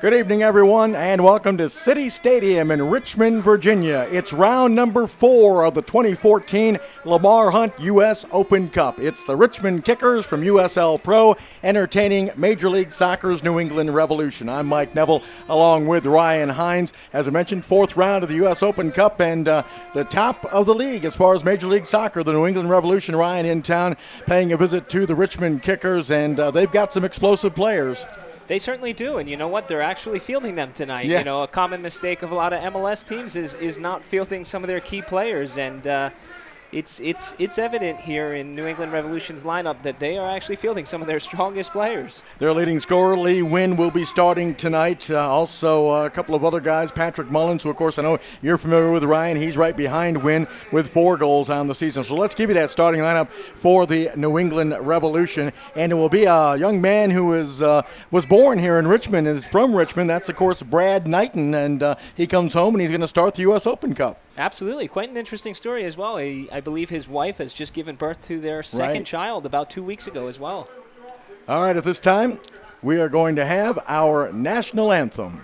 Good evening, everyone, and welcome to City Stadium in Richmond, Virginia. It's round number 4 of the 2014 Lamar Hunt U.S. Open Cup. It's the Richmond Kickers from USL Pro entertaining Major League Soccer's New England Revolution. I'm Mike Neville, along with Ryan Hines. As I mentioned, 4th round of the U.S. Open Cup, and the top of the league as far as Major League Soccer, the New England Revolution. Ryan in town paying a visit to the Richmond Kickers, and they've got some explosive players. They certainly do, and you know what? They're actually fielding them tonight. Yes. You know, a common mistake of a lot of MLS teams is not fielding some of their key players, and it's evident here in New England Revolution's lineup that they are actually fielding some of their strongest players. Their leading scorer, Lee Wynn, will be starting tonight. Also, a couple of other guys, Patrick Mullins, who, of course, I know you're familiar with, Ryan. He's right behind Wynn with 4 goals on the season. So let's give you that starting lineup for the New England Revolution. And it will be a young man who was born here in Richmond and is from Richmond. That's, of course, Brad Knighton. And he comes home and he's going to start the U.S. Open Cup. Absolutely. Quite an interesting story as well. I believe his wife has just given birth to their second child about 2 weeks ago as well. All right, at this time, we are going to have our national anthem.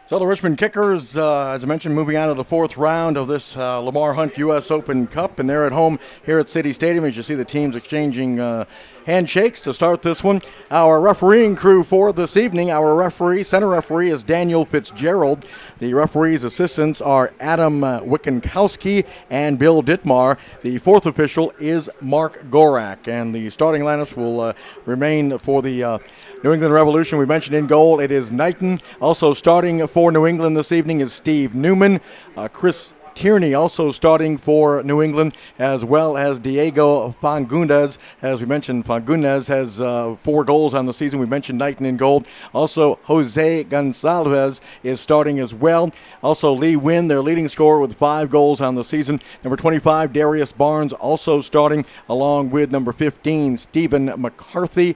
So the Richmond Kickers, as I mentioned, moving on to the 4th round of this Lamar Hunt U.S. Open Cup, and they're at home here at City Stadium. As you see, the teams exchanging handshakes to start this one. Our refereeing crew for this evening, our center referee is Daniel Fitzgerald. The referee's assistants are Adam Wickenkowski and Bill Dittmar. The 4th official is Mark Gorak, and the starting lineups will remain for the New England Revolution. We mentioned in goal, it is Knighton. Also starting for New England this evening is Steve Newman. Chris Tierney also starting for New England, as well as Diego Fagundes. As we mentioned, Fagundes has 4 goals on the season. We mentioned Knighton in goal. Also, Jose Gonsalves is starting as well. Also, Lee Wynn, their leading scorer, with 5 goals on the season. Number 25, Darius Barnes, also starting, along with number 15, Stephen McCarthy.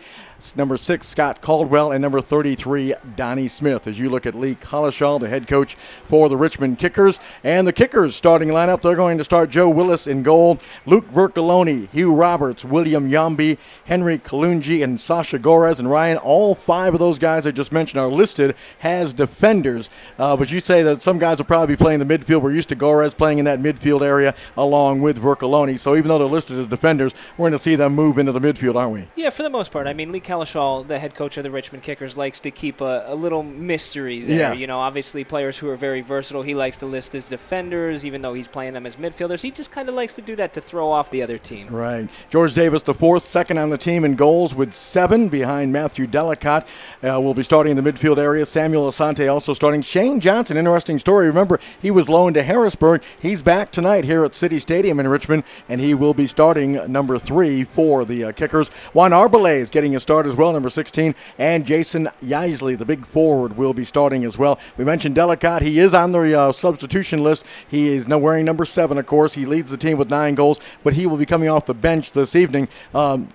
Number 6, Scott Caldwell, and number 33, Donnie Smith. As you look at Lee Collishaw, the head coach for the Richmond Kickers. And the Kickers starting lineup, they're going to start Joe Willis in goal, Luke Vercoloni, Hugh Roberts, William Yambi, Henry Kalungi, and Sasha Gorez. And Ryan, all 5 of those guys I just mentioned are listed as defenders. But you say that some guys will probably be playing the midfield. We're used to Gorez playing in that midfield area along with Vercoloni. So even though they're listed as defenders, we're going to see them move into the midfield, aren't we? Yeah, for the most part. I mean, Lee Collishaw, the head coach of the Richmond Kickers, likes to keep a little mystery there. Yeah. You know, obviously players who are very versatile, he likes to list as defenders, even though he's playing them as midfielders. He just kind of likes to do that to throw off the other team. Right. George Davis, the 4th, second on the team in goals with 7 behind Matthew Delicott. Will be starting in the midfield area. Samuel Asante also starting. Shane Johnson, interesting story. Remember, he was loaned to Harrisburg. He's back tonight here at City Stadium in Richmond, and he will be starting number 3 for the Kickers. Juan Arbolez is getting a start as well, number 16, and Jason Yaisley, the big forward, will be starting as well. We mentioned Delicott. He is on the substitution list. He is now wearing number 7, of course. He leads the team with 9 goals, but he will be coming off the bench this evening.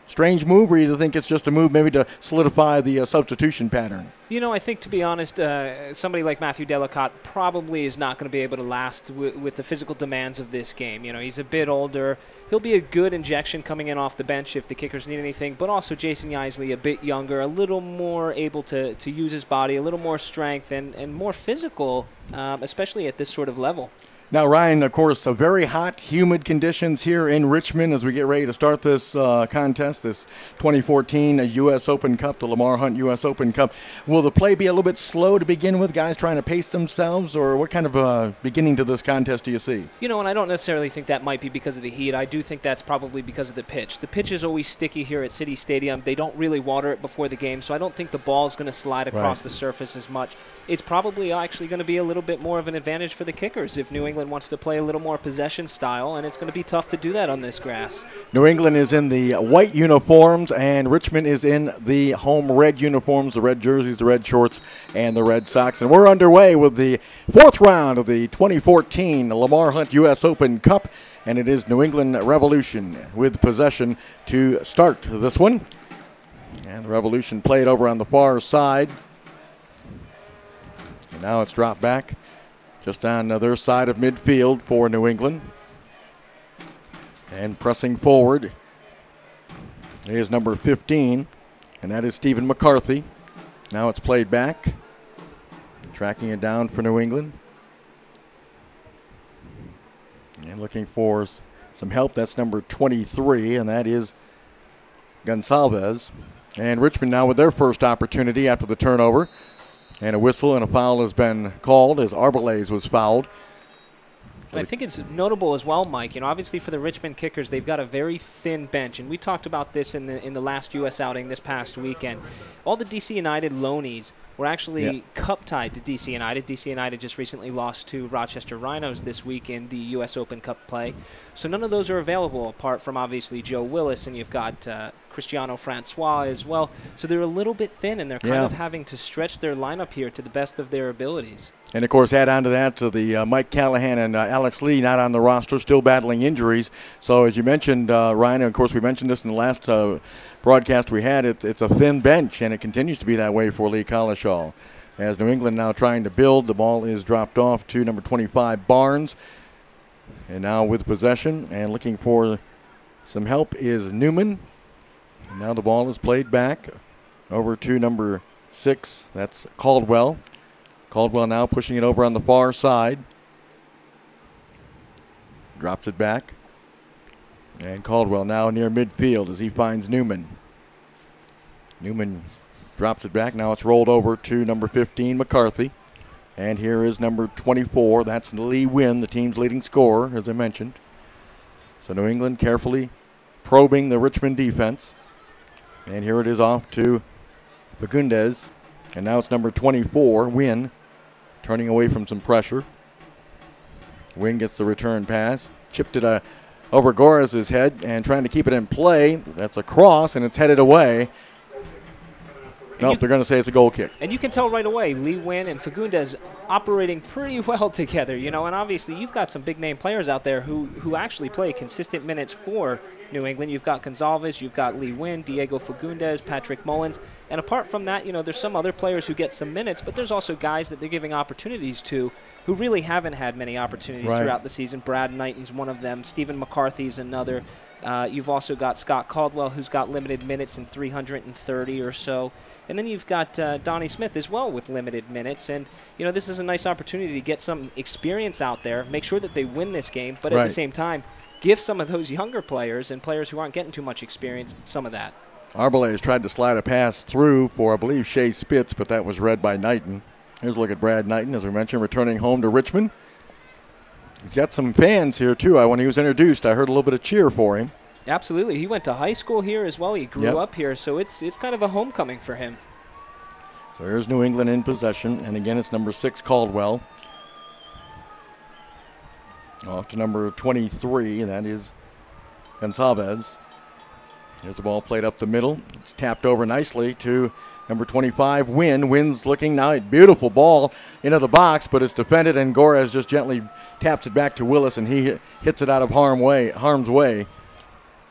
Strange move, or you think it's just a move maybe to solidify the substitution pattern? You know, I think, to be honest, somebody like Matthew Delicott probably is not going to be able to last with the physical demands of this game. You know, he's a bit older. he'll be a good injection coming in off the bench if the kickers need anything. But also Jason Yeisley, a bit younger, a little more able to use his body, a little more strength, and more physical, especially at this sort of level. Now, Ryan, of course, very hot, humid conditions here in Richmond as we get ready to start this contest, this 2014 U.S. Open Cup, the Lamar Hunt U.S. Open Cup. Will the play be a little bit slow to begin with, guys trying to pace themselves, or what kind of beginning to this contest do you see? You know, and I don't necessarily think that might be because of the heat. I do think that's probably because of the pitch. The pitch is always sticky here at City Stadium. They don't really water it before the game, so I don't think the ball is going to slide across the surface as much. It's probably actually going to be a little bit more of an advantage for the kickers if New England wants to play a little more possession style, and it's going to be tough to do that on this grass. New England is in the white uniforms, and Richmond is in the home red uniforms, the red jerseys, the red shorts, and the red socks. And we're underway with the fourth round of the 2014 Lamar Hunt U.S. Open Cup, and it is New England Revolution with possession to start this one. And the Revolution played over on the far side. And now it's dropped back just on their side of midfield for New England. And pressing forward is number 15, and that is Stephen McCarthy. Now it's played back, tracking it down for New England. And looking for some help, that's number 23, and that is Gonsalves. And Richmond now with their first opportunity after the turnover. And a whistle and a foul has been called as Arbelaez was fouled. And I think it's notable as well, Mike. You know, obviously for the Richmond kickers, they've got a very thin bench, and we talked about this in the last U.S. outing this past weekend. All the DC United loanies were actually cup-tied to DC United. DC United just recently lost to Rochester Rhinos this week in the U.S. Open Cup play. So none of those are available apart from obviously Joe Willis, and you've got Cristiano Francois as well. So they're a little bit thin, and they're kind of having to stretch their lineup here to the best of their abilities. And, of course, add on to that the Mike Callahan and Alex Lee not on the roster, still battling injuries. So, as you mentioned, Ryan, and, of course, we mentioned this in the last broadcast we had, it's a thin bench, and it continues to be that way for Lee Collishaw. As New England now trying to build, the ball is dropped off to number 25, Barnes. And now with possession and looking for some help is Newman. And now the ball is played back over to number 6, that's Caldwell. Caldwell now pushing it over on the far side. Drops it back. And Caldwell now near midfield as he finds Newman. Newman drops it back. Now it's rolled over to number 15, McCarthy. And here is number 24. That's Lee Wynn, the team's leading scorer, as I mentioned. So New England carefully probing the Richmond defense. And here it is off to Fagundes. And now it's number 24, Wynn, turning away from some pressure. Wynn gets the return pass. Chipped it over Goraz's head and trying to keep it in play. That's a cross, and it's headed away. Nope, they're going to say it's a goal kick. And you can tell right away, Lee Wynn and Fagundes operating pretty well together, you know, and obviously you've got some big-name players out there who actually play consistent minutes for New England. You've got Gonsalves, you've got Lee Wynn, Diego Fagundes, Patrick Mullins, and apart from that, you know, there's some other players who get some minutes, but there's also guys that they're giving opportunities to who really haven't had many opportunities throughout the season. Brad Knighton's one of them. Stephen McCarthy's another. You've also got Scott Caldwell, who's got limited minutes in 330 or so. And then you've got Donnie Smith as well with limited minutes. And, you know, this is a nice opportunity to get some experience out there, make sure that they win this game, but at the same time, give some of those younger players and players who aren't getting too much experience some of that. Arbelaez tried to slide a pass through for, I believe, Shea Spitz, but that was read by Knighton. Here's a look at Brad Knighton, as we mentioned, returning home to Richmond. He's got some fans here, too. When he was introduced, I heard a little bit of cheer for him. Absolutely. He went to high school here as well. He grew up here, so it's kind of a homecoming for him. So here's New England in possession, and again it's number 6, Caldwell. Off to number 23, and that is Gonsalves. Here's the ball played up the middle. It's tapped over nicely to number 25, Wynn. Wynn's looking now. A beautiful ball into the box, but it's defended, and Goraz just gently taps it back to Willis, and he hits it out of harm's way.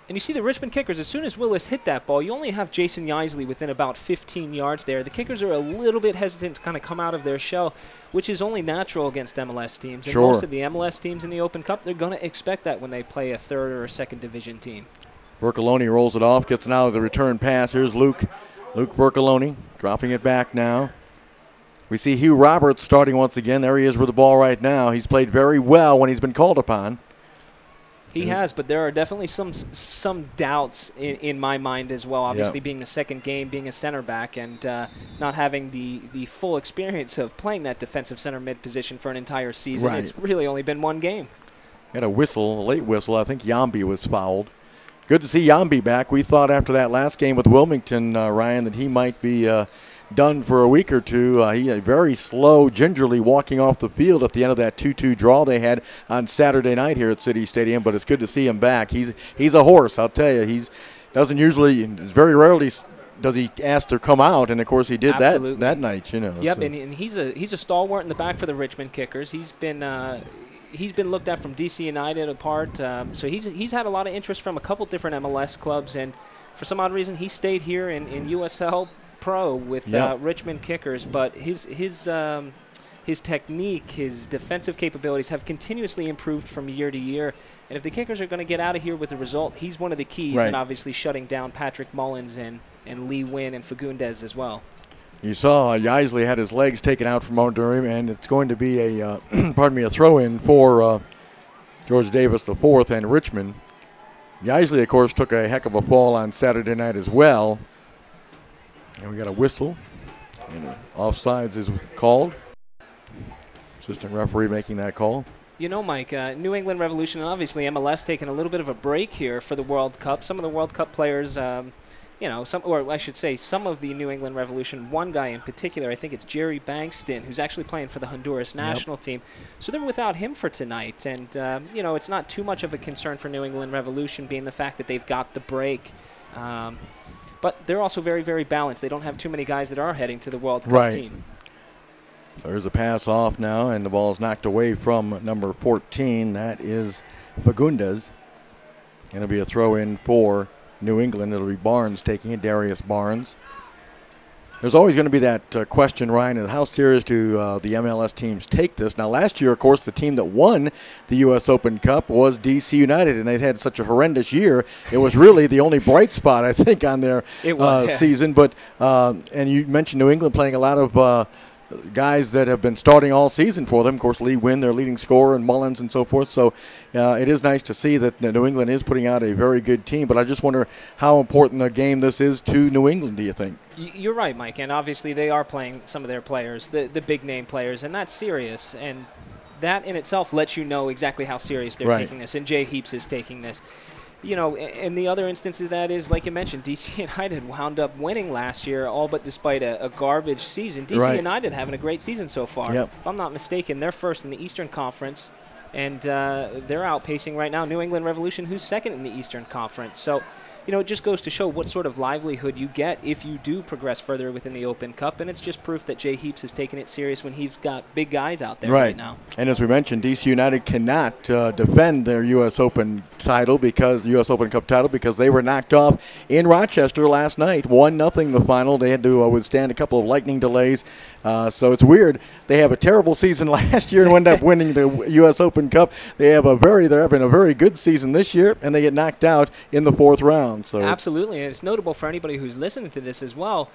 And you see the Richmond kickers, as soon as Willis hit that ball, you only have Jason Yeisley within about 15 yards there. The kickers are a little bit hesitant to kind of come out of their shell, which is only natural against MLS teams. And most of the MLS teams in the Open Cup, they're going to expect that when they play a third or a second division team. Vercoloni rolls it off, gets it out of the return pass. Here's Luke Vercoloni dropping it back now. We see Hugh Roberts starting once again. There he is with the ball right now. He's played very well when he's been called upon. He has, but there are definitely some doubts in my mind as well. Obviously, being the second game, being a center back, and not having the full experience of playing that defensive center mid position for an entire season. Right. It's really only been one game. Had a late whistle. I think Yambi was fouled. Good to see Yambi back. We thought after that last game with Wilmington, Ryan, that he might be done for a week or two. He very slow, gingerly walking off the field at the end of that 2-2 draw they had on Saturday night here at City Stadium, but it's good to see him back. He's a horse, I'll tell you. Very rarely does he ask to come out, and of course he did that night. Yep, so. And he's a stalwart in the back for the Richmond Kickers. He's been looked at from DC United apart, so he's had a lot of interest from a couple different MLS clubs, and for some odd reason he stayed here in USL Pro with Richmond Kickers, but his technique, his defensive capabilities have continuously improved from year to year. And if the Kickers are going to get out of here with a result, he's one of the keys, and obviously shutting down Patrick Mullins and Lee Wynn and Fagundes as well. You saw Yeisley had his legs taken out from under him, and it's going to be a throw-in for George Davis IV and Richmond. Yeisley, of course, took a heck of a fall on Saturday night as well. And we got a whistle, and offsides is called. Assistant referee making that call. You know, Mike, New England Revolution and obviously MLS taking a little bit of a break here for the World Cup. Some of the World Cup players, some of the New England Revolution, one guy in particular, I think it's Jerry Bankston, who's actually playing for the Honduras national team. So they're without him for tonight. And, it's not too much of a concern for New England Revolution, being the fact that they've got the break. But they're also very, very balanced. They don't have too many guys that are heading to the World Cup team. There's a pass off now, and the ball is knocked away from number 14. That is Fagundes. And it'll be a throw-in for New England. It'll be Barnes taking it, Darius Barnes. There's always going to be that question, Ryan, of how serious do the MLS teams take this? Now, last year, of course, the team that won the U.S. Open Cup was DC United, and they had such a horrendous year. It was really the only bright spot, I think, on their season. But and you mentioned New England playing a lot of guys that have been starting all season for them. Of course, Lee Wynn, their leading scorer, and Mullins and so forth. So it is nice to see that New England is putting out a very good team. But I just wonder how important a game this is to New England, do you think? You're right, Mike. And obviously they are playing some of their players, the big-name players, and that's serious. And that in itself lets you know exactly how serious they're taking this. And Jay Heaps is taking this. And the other instance of that is, like you mentioned, DC United wound up winning last year, all but despite a garbage season. DC United having a great season so far. If I'm not mistaken, they're first in the Eastern Conference, and they're outpacing right now New England Revolution, who's second in the Eastern Conference. So, it just goes to show what sort of livelihood you get if you do progress further within the Open Cup, and it's just proof that Jay Heaps is taking it serious when he's got big guys out there right now. And as we mentioned, DC United cannot defend their U.S. Open title U.S. Open Cup title because they were knocked off in Rochester last night, 1-0 the final. They had to withstand a couple of lightning delays. So it's weird. They have a terrible season last year and wound up winning the U.S. Open Cup. They're having a very good season this year, and they get knocked out in the fourth round. So absolutely, and it's notable for anybody who's listening to this as well.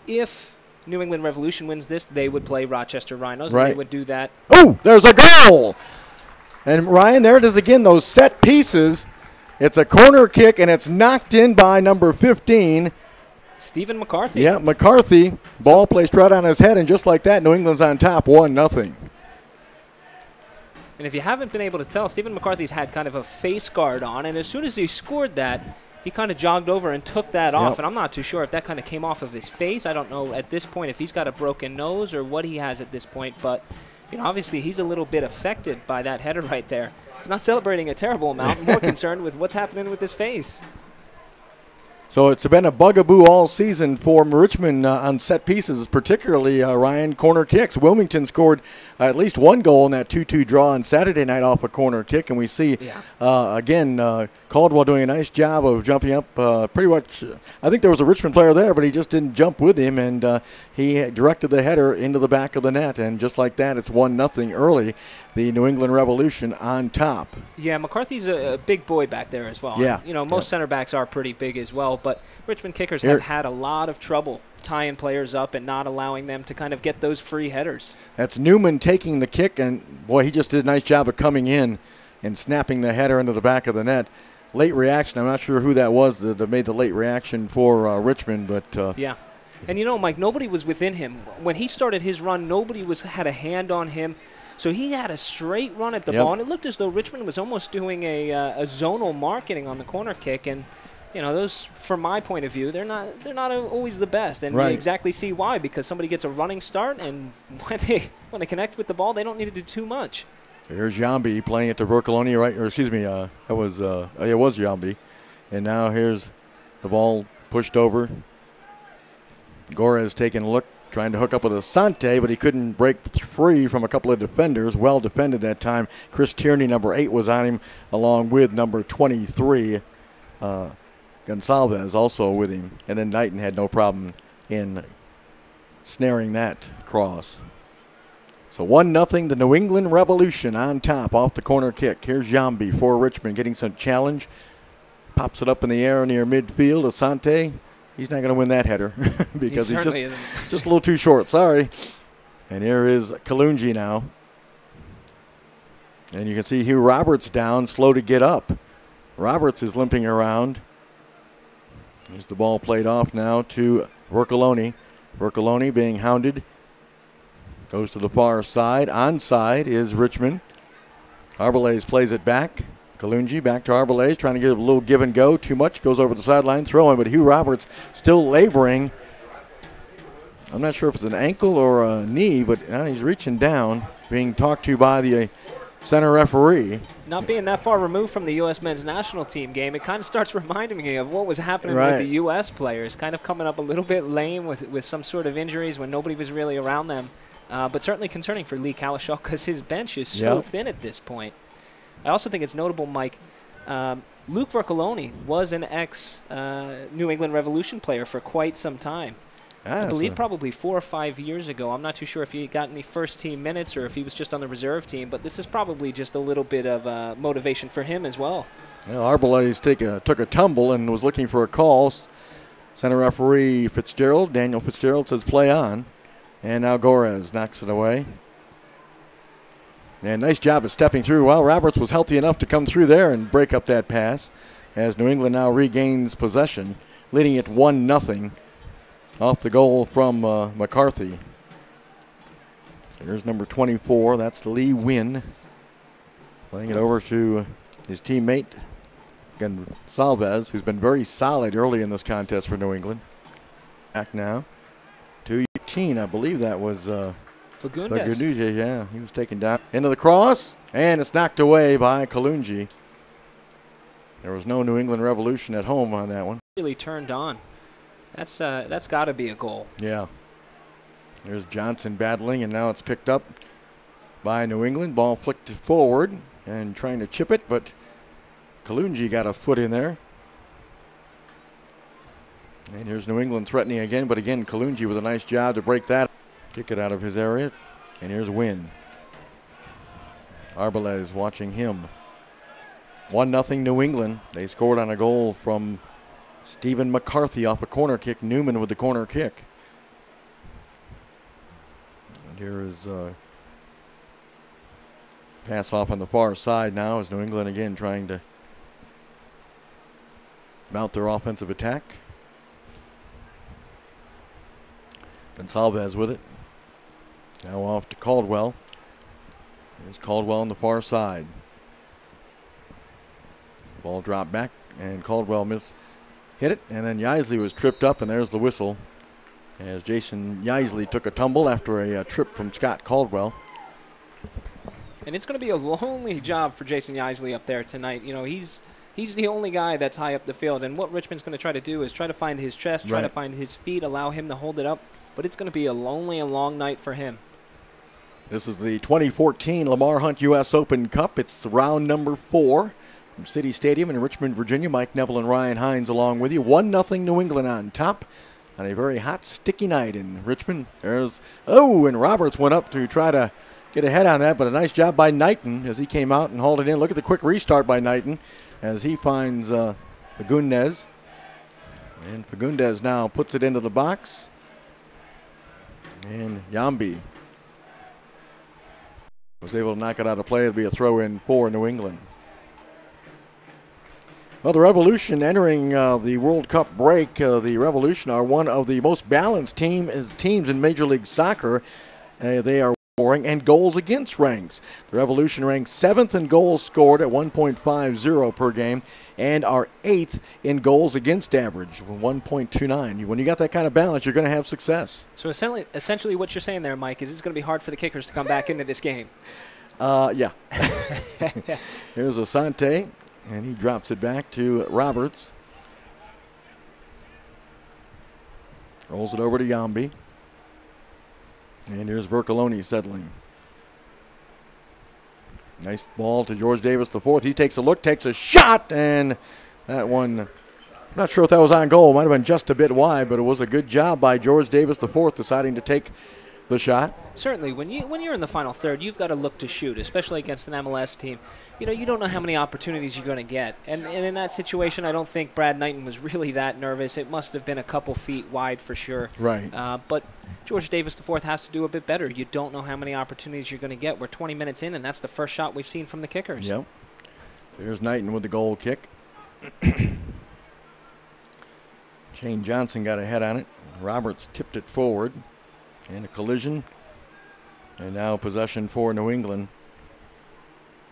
If New England Revolution wins this, they would play Rochester Rhinos, and they would do that. Oh, there's a goal! And, Ryan, there it is again, those set pieces. It's a corner kick, and it's knocked in by number 15. Stephen McCarthy. Yeah, McCarthy. Ball placed right on his head, and just like that, New England's on top, 1-0. And if you haven't been able to tell, Stephen McCarthy's had kind of a face guard on, and as soon as he scored that, he kind of jogged over and took that off. And I'm not too sure if that kind of came off of his face. I don't know at this point if he's got a broken nose or what he has at this point. But, obviously he's a little bit affected by that header right there. He's not celebrating a terrible amount, more concerned with what's happening with his face. So it's been a bugaboo all season for Richmond on set pieces, particularly, Ryan, corner kicks. Wilmington scored at least one goal in that 2-2 draw on Saturday night off a corner kick. And we see, again, Caldwell doing a nice job of jumping up. Pretty much, I think there was a Richmond player there, but he just didn't jump with him, and he directed the header into the back of the net. And just like that, it's 1-0 early. The New England Revolution on top. Yeah, McCarthy's a big boy back there as well. Yeah. You know, most center backs are pretty big as well, but Richmond kickers have had a lot of trouble tying players up and not allowing them to kind of get those free headers. That's Newman taking the kick, and boy, he just did a nice job of coming in and snapping the header into the back of the net. Late reaction. I'm not sure who that was that made the late reaction for Richmond, but yeah. And you know, Mike, nobody was within him when he started his run. Nobody had a hand on him, so he had a straight run at the ball, and it looked as though Richmond was almost doing a zonal marketing on the corner kick. And you know, those, from my point of view, they're not always the best, and you exactly see why, because somebody gets a running start, and when they connect with the ball, they don't need to do too much. So here's Jambi playing it to Vercoloni, right? Or excuse me, it was Jambi. And now here's the ball pushed over. Gorez taking a look, trying to hook up with Asante, but he couldn't break free from a couple of defenders. Well defended that time. Chris Tierney, number 8, was on him, along with number 23, Gonsalves, also with him. And then Knighton had no problem in snaring that cross. So 1-0, the New England Revolution on top off the corner kick. Here's Jambi for Richmond getting some challenge. Pops it up in the air near midfield. Asante, he's not going to win that header because he's just a little too short. Sorry. And here is Kalungi now. And you can see Hugh Roberts down, slow to get up. Roberts is limping around. Here's the ball played off now to Vercoloni. Vercoloni being hounded. Goes to the far side. Onside is Richmond. Arbelaez plays it back. Kalungi back to Arbelaez, trying to get a little give and go. Too much. Goes over the sideline, throwing, but Hugh Roberts still laboring. I'm not sure if it's an ankle or a knee, but he's reaching down, being talked to by the center referee. Not being that far removed from the U.S. men's national team game, it kind of starts reminding me of what was happening with the U.S. players, kind of coming up a little bit lame with some sort of injuries when nobody was really around them. But certainly concerning for Lee Kalishaw because his bench is so thin at this point. I also think it's notable, Mike, Luke Vercoloni was an ex-New England Revolution player for quite some time. I believe probably 4 or 5 years ago. I'm not too sure if he got any first-team minutes or if he was just on the reserve team, but this is probably just a little bit of motivation for him as well. Arbelaez took a tumble and was looking for a call. Center referee Daniel Fitzgerald says play on. And now Gorez knocks it away. And nice job of stepping through. Well, Roberts was healthy enough to come through there and break up that pass as New England now regains possession, leading it 1-0 off the goal from McCarthy. Here's number 24. That's Lee Wynn. Playing it over to his teammate, Gonsalves, who's been very solid early in this contest for New England. Back now to 18, I believe that was Fagundes. Yeah, he was taken down. Into the cross, and it's knocked away by Kalungi. There was no New England Revolution at home on that one. Really turned on. That's got to be a goal. Yeah. There's Johnson battling, and now it's picked up by New England. Ball flicked forward and trying to chip it, but Kalungi got a foot in there. And here's New England threatening again, but again, Kalungi with a nice job to break that. Kick it out of his area. And here's Wynn. Arbelaez watching him. 1-0 New England. They scored on a goal from Stephen McCarthy off a corner kick. Newman with the corner kick. And here is pass off on the far side now as New England again trying to mount their offensive attack. Gonsalves with it. Now off to Caldwell. There's Caldwell on the far side. Ball dropped back, and Caldwell hit it, and then Yaisley was tripped up, and there's the whistle as Jason Yaisley took a tumble after a trip from Scott Caldwell. And it's going to be a lonely job for Jason Yaisley up there tonight. You know, he's the only guy that's high up the field, and what Richmond's going to try to do is try to find his chest, try to find his feet, allow him to hold it up. But it's going to be a lonely and long night for him. This is the 2014 Lamar Hunt U.S. Open Cup. It's round number 4. from City Stadium in Richmond, Virginia. Mike Neville and Ryan Hines along with you. 1-0 New England on top on a very hot, sticky night in Richmond. And Roberts went up to try to get ahead on that, but a nice job by Knighton as he came out and hauled it in. Look at the quick restart by Knighton as he finds Fagundes. And Fagundes now puts it into the box. And Yambi was able to knock it out of play. It'll be a throw-in for New England. Well, the Revolution entering the World Cup break. The Revolution are one of the most balanced teams in Major League Soccer. They are scoring and goals against ranks. The Revolution ranks 7th in goals scored at 1.50 per game and are 8th in goals against average, 1.29. When you got that kind of balance, you're going to have success. So essentially what you're saying there, Mike, is it's going to be hard for the Kickers to come back into this game. Yeah. Here's Asante, and he drops it back to Roberts. Rolls it over to Yambi. And here's Vercoloni settling. Nice ball to George Davis IV. He takes a look, takes a shot, and that one, not sure if that was on goal. Might have been just a bit wide, but it was a good job by George Davis IV deciding to take the shot. Certainly, when you're in the final third, you've got to look to shoot, especially against an MLS team. You know, you don't know how many opportunities you're going to get. And in that situation, I don't think Brad Knighton was really that nervous. It must have been a couple feet wide for sure. Right. But George Davis IV has to do a bit better. You don't know how many opportunities you're going to get. We're 20 minutes in, and that's the first shot we've seen from the Kickers. Yep. There's Knighton with the goal kick. Shane Johnson got a head on it. Roberts tipped it forward. And a collision. And now possession for New England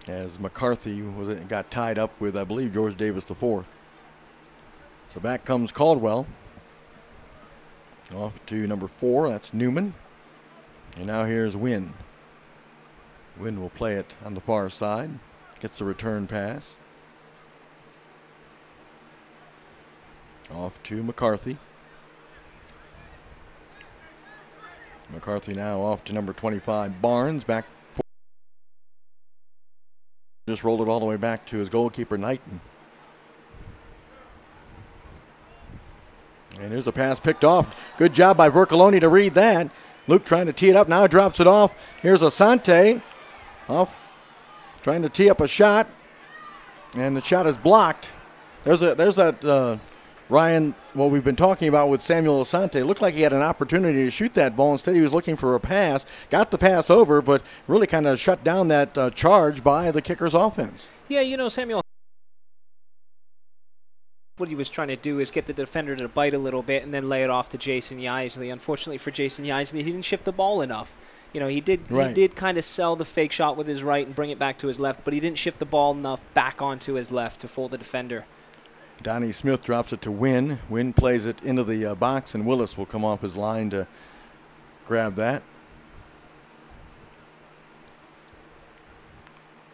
as McCarthy got tied up with, I believe, George Davis IV. So back comes Caldwell. Off to number 4. That's Newman. And now here's Wynn. Wynn will play it on the far side. Gets the return pass. Off to McCarthy. McCarthy now off to number 25, Barnes. Back. Just rolled it all the way back to his goalkeeper, Knighton. And here's a pass picked off. Good job by Vercoloni to read that. Luke trying to tee it up. Now drops it off. Here's Asante. Off. Trying to tee up a shot. And the shot is blocked. There's that Ryan, what we've been talking about with Samuel Asante. Looked like he had an opportunity to shoot that ball. Instead, he was looking for a pass. Got the pass over, but really kind of shut down that charge by the Kickers' offense. Yeah, you know, Samuel, what he was trying to do is get the defender to bite a little bit and then lay it off to Jason Yaisley. Unfortunately for Jason Yaisley, he didn't shift the ball enough. You know, he did kind of sell the fake shot with his right and bring it back to his left, but he didn't shift the ball enough back onto his left to fool the defender. Donnie Smith drops it to Wynn. Wynn plays it into the box, and Willis will come off his line to grab that.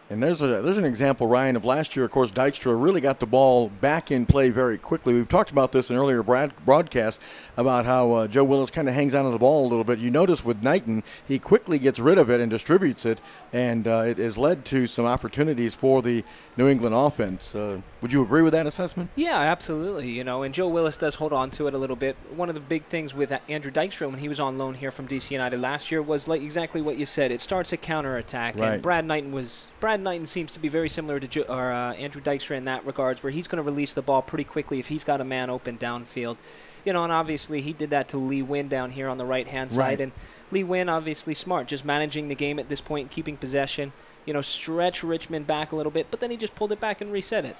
And there's an example, Ryan, of last year. Of course, Dykstra really got the ball back in play very quickly. We've talked about this in earlier broadcasts about how Joe Willis kind of hangs on to the ball a little bit. You notice with Knighton, he quickly gets rid of it and distributes it, and it has led to some opportunities for the New England offense. Would you agree with that assessment? Yeah, absolutely. You know, and Joe Willis does hold on to it a little bit. One of the big things with Andrew Dykstra when he was on loan here from DC United last year was like exactly what you said. It starts a counterattack, and Brad Knighton seems to be very similar to Andrew Dykstra in that regards, where he's going to release the ball pretty quickly if he's got a man open downfield. You know, and obviously he did that to Lee Wynn down here on the right-hand side. And Lee Wynn, obviously smart, just managing the game at this point, keeping possession, you know, stretch Richmond back a little bit, but then he just pulled it back and reset it.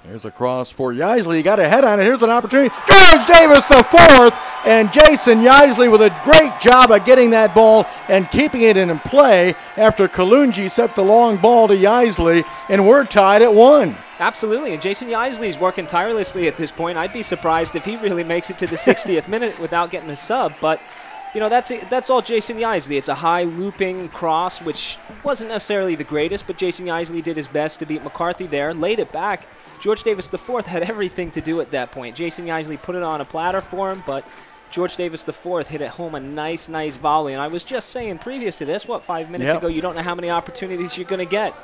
There's a cross for Yaisley. He got a head on it. Here's an opportunity. George Davis IV and Jason Yaisley with a great job of getting that ball and keeping it in play after Kalungi set the long ball to Yaisley, and we're tied at 1. Absolutely, and Jason Yaisley is working tirelessly at this point. I'd be surprised if he really makes it to the 60th minute without getting a sub, but you know, that's all Jason Yaisley. It's a high looping cross, which wasn't necessarily the greatest, but Jason Yaisley did his best to beat McCarthy there, laid it back. George Davis IV had everything to do at that point. Jason Yaisley put it on a platter for him, but George Davis IV hit it home a nice volley. And I was just saying previous to this, 5 minutes ago, you don't know how many opportunities you're going to get.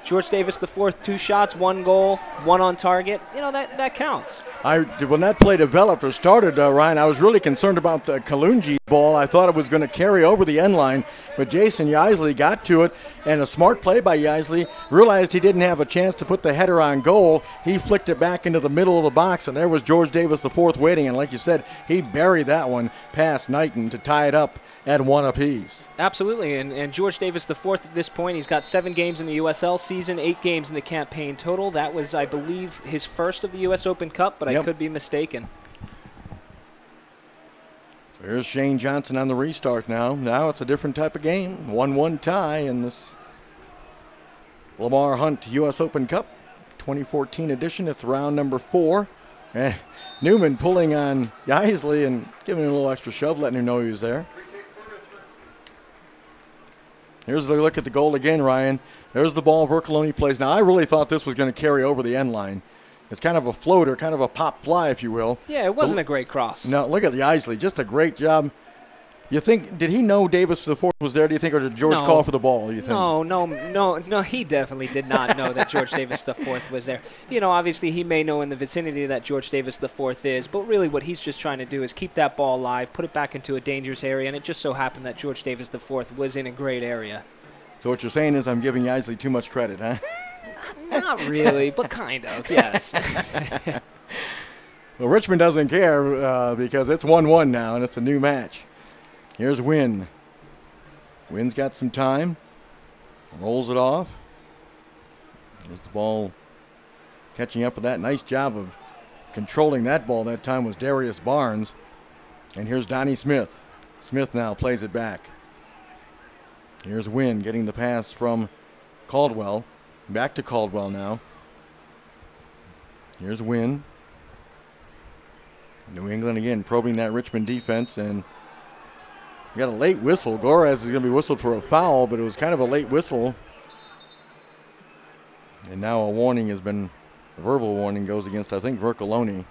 George Davis the fourth, 2 shots, 1 goal, 1 on target. You know, that counts. When that play developed or started, Ryan, I was really concerned about the Kalungi ball. I thought it was going to carry over the end line, but Jason Yaisley got to it, and a smart play by Yaisley. Realized he didn't have a chance to put the header on goal. He flicked it back into the middle of the box, and there was George Davis the fourth waiting. And like you said, he buried that one past Knighton to tie it up at 1 apiece. Absolutely, and George Davis the fourth at this point, he's got 7 games in the USL season, 8 games in the campaign total. That was, I believe, his first of the U.S. Open Cup, but I could be mistaken. So here's Shane Johnson on the restart now. Now it's a different type of game. 1-1 tie in this Lamar Hunt U.S. Open Cup 2014 edition. It's round number 4. And Newman pulling on Yaisley and giving him a little extra shove, letting him know he was there. Here's the look at the goal again, Ryan. There's the ball Vercoloni plays. Now, I really thought this was going to carry over the end line. It's kind of a floater, kind of a pop fly, if you will. Yeah, it wasn't a great cross. No, look at the Yaisley. Just a great job. You think, did he know Davis the fourth was there, do you think, or did George call for the ball, you think? No, he definitely did not know that George Davis the fourth was there. You know, obviously he may know in the vicinity that George Davis the fourth is, but really what he's just trying to do is keep that ball alive, put it back into a dangerous area, and it just so happened that George Davis the fourth was in a great area. So what you're saying is I'm giving Yaisley too much credit, huh? Not really, but kind of, yes. Well, Richmond doesn't care because it's 1-1 now, and it's a new match. Here's Wynn. Wynn's got some time. Rolls it off. There's the ball catching up with that. Nice job of controlling that ball that time was Darius Barnes. And here's Donnie Smith. Smith now plays it back. Here's Wynn getting the pass from Caldwell. Back to Caldwell now. Here's Wynn. New England again probing that Richmond defense, and we got a late whistle. Gorez is going to be whistled for a foul, but it was kind of a late whistle. And now a warning has been, a verbal warning goes against, I think, Vercoloni.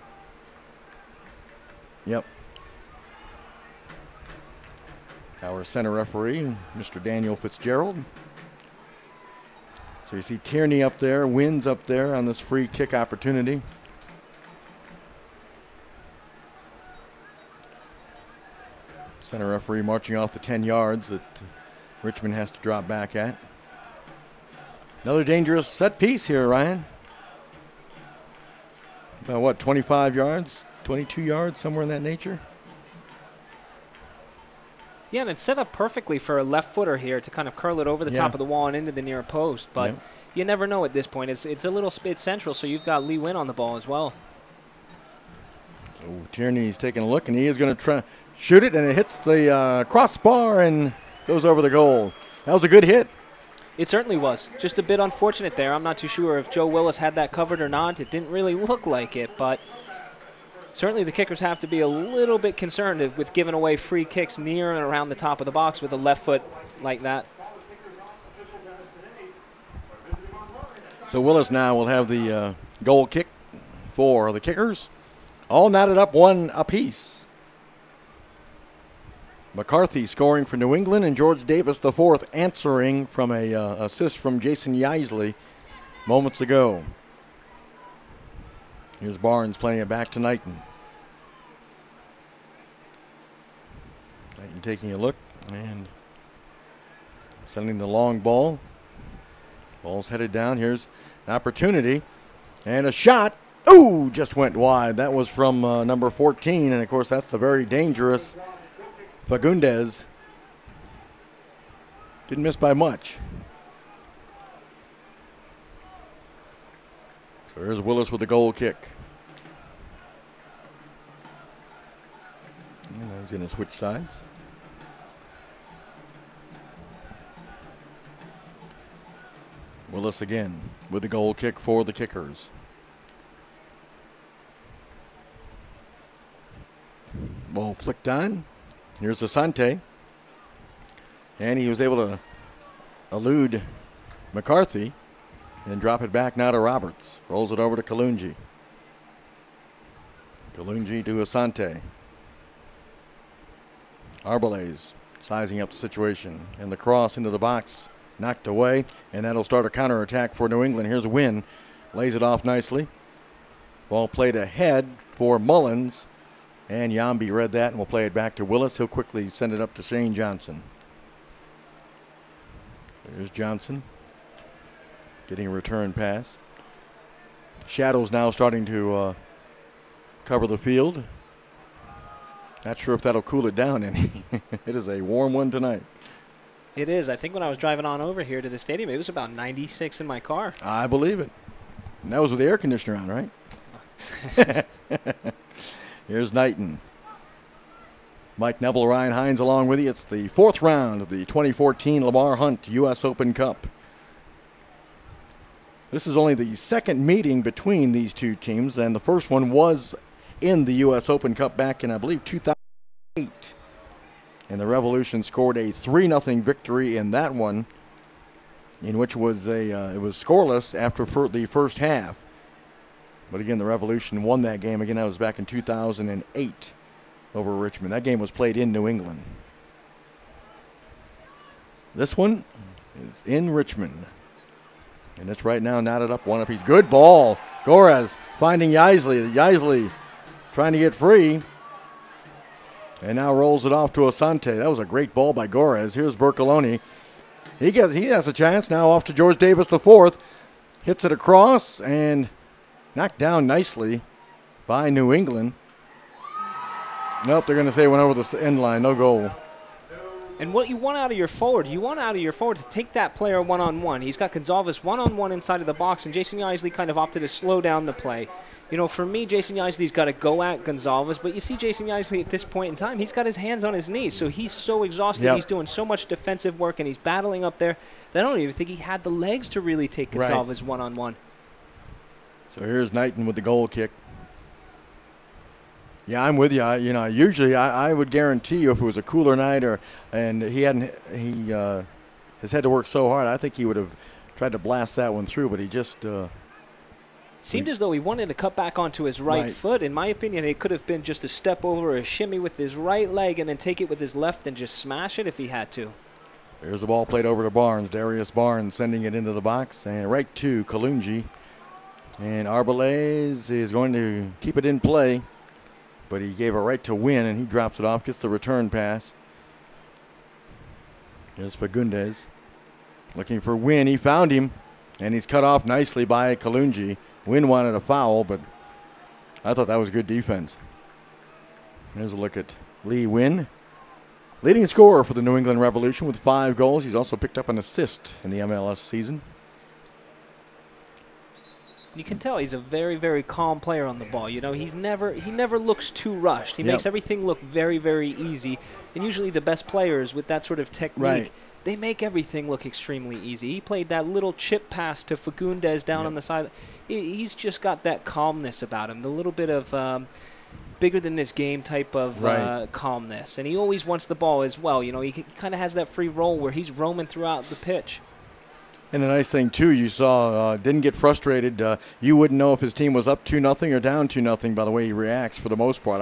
Yep. Our center referee, Mr. Daniel Fitzgerald. So you see Tierney up there, Wynn's up there on this free kick opportunity. Center referee marching off the 10 yards that Richmond has to drop back at. Another dangerous set piece here, Ryan. About what, 25 yards, 22 yards, somewhere in that nature? Yeah, and it's set up perfectly for a left footer here to kind of curl it over the top of the wall and into the near post. But you never know at this point. It's a little bit central, so you've got Lee Wynn on the ball as well. So Tierney's taking a look, and he is going to try shoot it, and it hits the crossbar and goes over the goal. That was a good hit. It certainly was. Just a bit unfortunate there. I'm not too sure if Joe Willis had that covered or not. It didn't really look like it, but certainly the kickers have to be a little bit concerned with giving away free kicks near and around the top of the box with a left foot like that. So Willis now will have the goal kick for the kickers. All knotted up 1 apiece. McCarthy scoring for New England, and George Davis the fourth answering from a assist from Jason Yaisley moments ago. Here's Barnes playing it back to Knighton. Knighton taking a look and sending the long ball. Ball's headed down. Here's an opportunity and a shot. Ooh, just went wide. That was from number 14, and of course that's the very dangerous Fagundes. Didn't miss by much. So here's Willis with the goal kick. And he's going to switch sides. Willis again with the goal kick for the kickers. Ball flicked on. Here's Asante. And he was able to elude McCarthy and drop it back now to Roberts. Rolls it over to Kalungi. Kalungi to Asante. Arbolez sizing up the situation. And the cross into the box knocked away, and that'll start a counterattack for New England. Here's a Wynn. Lays it off nicely. Ball played ahead for Mullins, and Yambi read that and will play it back to Willis. He'll quickly send it up to Shane Johnson. There's Johnson getting a return pass. Shadows now starting to cover the field. Not sure if that'll cool it down any. It is a warm one tonight. It is. I think when I was driving on over here to the stadium, it was about 96 in my car. I believe it. And that was with the air conditioner on, right? Here's Knighton. Mike Neville, Ryan Hines along with you. It's the 4th round of the 2014 Lamar Hunt U.S. Open Cup. This is only the second meeting between these two teams, and the first one was in the U.S. Open Cup back in, I believe, 2008. And the Revolution scored a 3-0 victory in that one, in which was it was scoreless after the first half. But again, the Revolution won that game. Again, that was back in 2008 over Richmond. That game was played in New England. This one is in Richmond. And it's right now knotted up, one apiece. Good ball. Gorez finding Yaisley. Yaisley trying to get free. And now rolls it off to Asante. That was a great ball by Gorez. Here's Vercoloni. He has a chance now off to George Davis IV. Hits it across and knocked down nicely by New England. Nope, they're going to say went over the end line. No goal. And what you want out of your forward, to take that player one-on-one. He's got Gonzalez one-on-one inside of the box, and Jason Yaisley kind of opted to slow down the play. You know, for me, Jason Yaisley's got to go at Gonzalez, but you see Jason Yaisley at this point in time, he's got his hands on his knees, so he's so exhausted. Yep. He's doing so much defensive work, and he's battling up there that I don't even think he had the legs to really take Gonzalez one-on-one. So here's Knighton with the goal kick. Yeah, I'm with you. Usually I would guarantee you if it was a cooler night and he has had to work so hard, I think he would have tried to blast that one through, but he just seemed as though he wanted to cut back onto his right foot. In my opinion, it could have been just a step over or a shimmy with his right leg and then take it with his left and just smash it if he had to. There's the ball played over to Barnes. Darius Barnes sending it into the box and right to Kalungi. And Arbeles is going to keep it in play. But he gave a right to Win, and he drops it off, gets the return pass. Here's Fagundes. Looking for Win. He found him, and he's cut off nicely by Kalungi. Win wanted a foul, but I thought that was good defense. Here's a look at Lee Win. Leading scorer for the New England Revolution with 5 goals. He's also picked up an assist in the MLS season. You can tell he's a very, very calm player on the ball. You know, he never looks too rushed. He makes everything look very, very easy. And usually the best players with that sort of technique, they make everything look extremely easy. He played that little chip pass to Fagundes down on the side. He's just got that calmness about him, the little bit of bigger than this game type of calmness. And he always wants the ball as well. You know, he kind of has that free roll where he's roaming throughout the pitch. And the nice thing, too, you saw didn't get frustrated. You wouldn't know if his team was up 2-0 or down 2-0 by the way he reacts for the most part.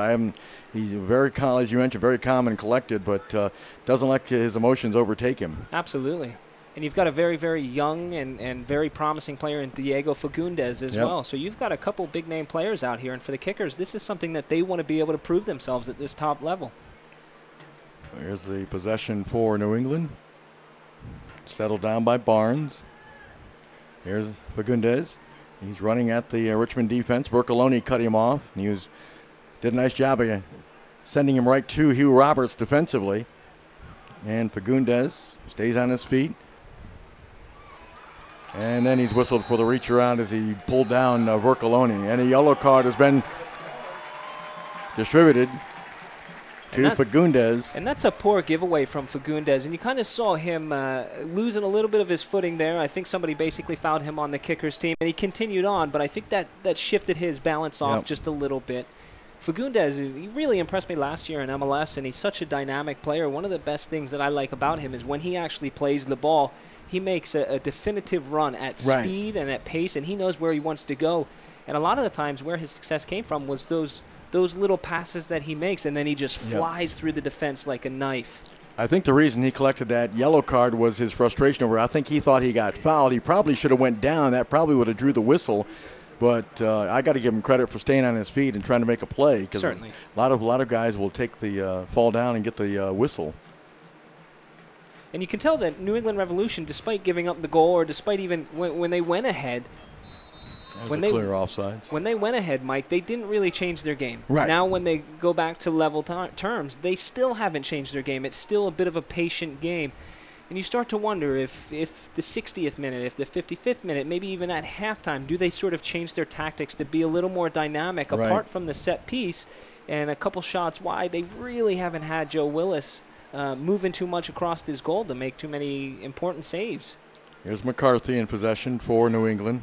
He's very calm, as you mentioned, very calm and collected, but doesn't let his emotions overtake him. Absolutely. And you've got a very, very young and very promising player in Diego Fagundes as well. So you've got a couple big-name players out here. And for the Kickers, this is something that they want to be able to prove themselves at this top level. Here's the possession for New England. Settled down by Barnes. Here's Fagundes. He's running at the Richmond defense. Vercoloni cut him off. And he did a nice job of sending him right to Hugh Roberts defensively. And Fagundes stays on his feet. And then he's whistled for the reach around as he pulled down Vercoloni. And a yellow card has been distributed to Fagundes. And that's a poor giveaway from Fagundes. And you kind of saw him losing a little bit of his footing there. I think somebody basically fouled him on the Kickers team. And he continued on, but I think that shifted his balance off just a little bit. Fagundes, he really impressed me last year in MLS, and he's such a dynamic player. One of the best things that I like about him is when he actually plays the ball, he makes a definitive run at speed and at pace, and he knows where he wants to go. And a lot of the times where his success came from was those little passes that he makes, and then he just flies through the defense like a knife. I think the reason he collected that yellow card was his frustration over it. I think he thought he got fouled. He probably should have went down. That probably would have drew the whistle. But I got to give him credit for staying on his feet and trying to make a play. Certainly. A lot of guys will take the fall down and get the whistle. And you can tell that New England Revolution, despite giving up the goal or despite even when they went ahead, clear offsides. When they went ahead, Mike, they didn't really change their game. Right. Now when they go back to level terms, they still haven't changed their game. It's still a bit of a patient game. And you start to wonder if the 60th minute, if the 55th minute, maybe even at halftime, do they sort of change their tactics to be a little more dynamic? Right. Apart from the set piece and a couple shots wide, they really haven't had Joe Willis moving too much across his goal to make too many important saves. Here's McCarthy in possession for New England.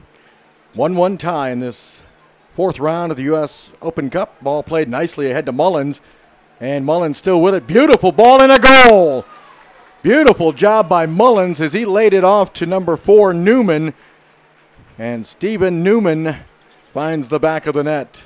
1-1 tie in this fourth round of the U.S. Open Cup. Ball played nicely ahead to Mullins, and Mullins still with it. Beautiful ball and a goal. Beautiful job by Mullins as he laid it off to number 4, Newman, and Stephen Newman finds the back of the net.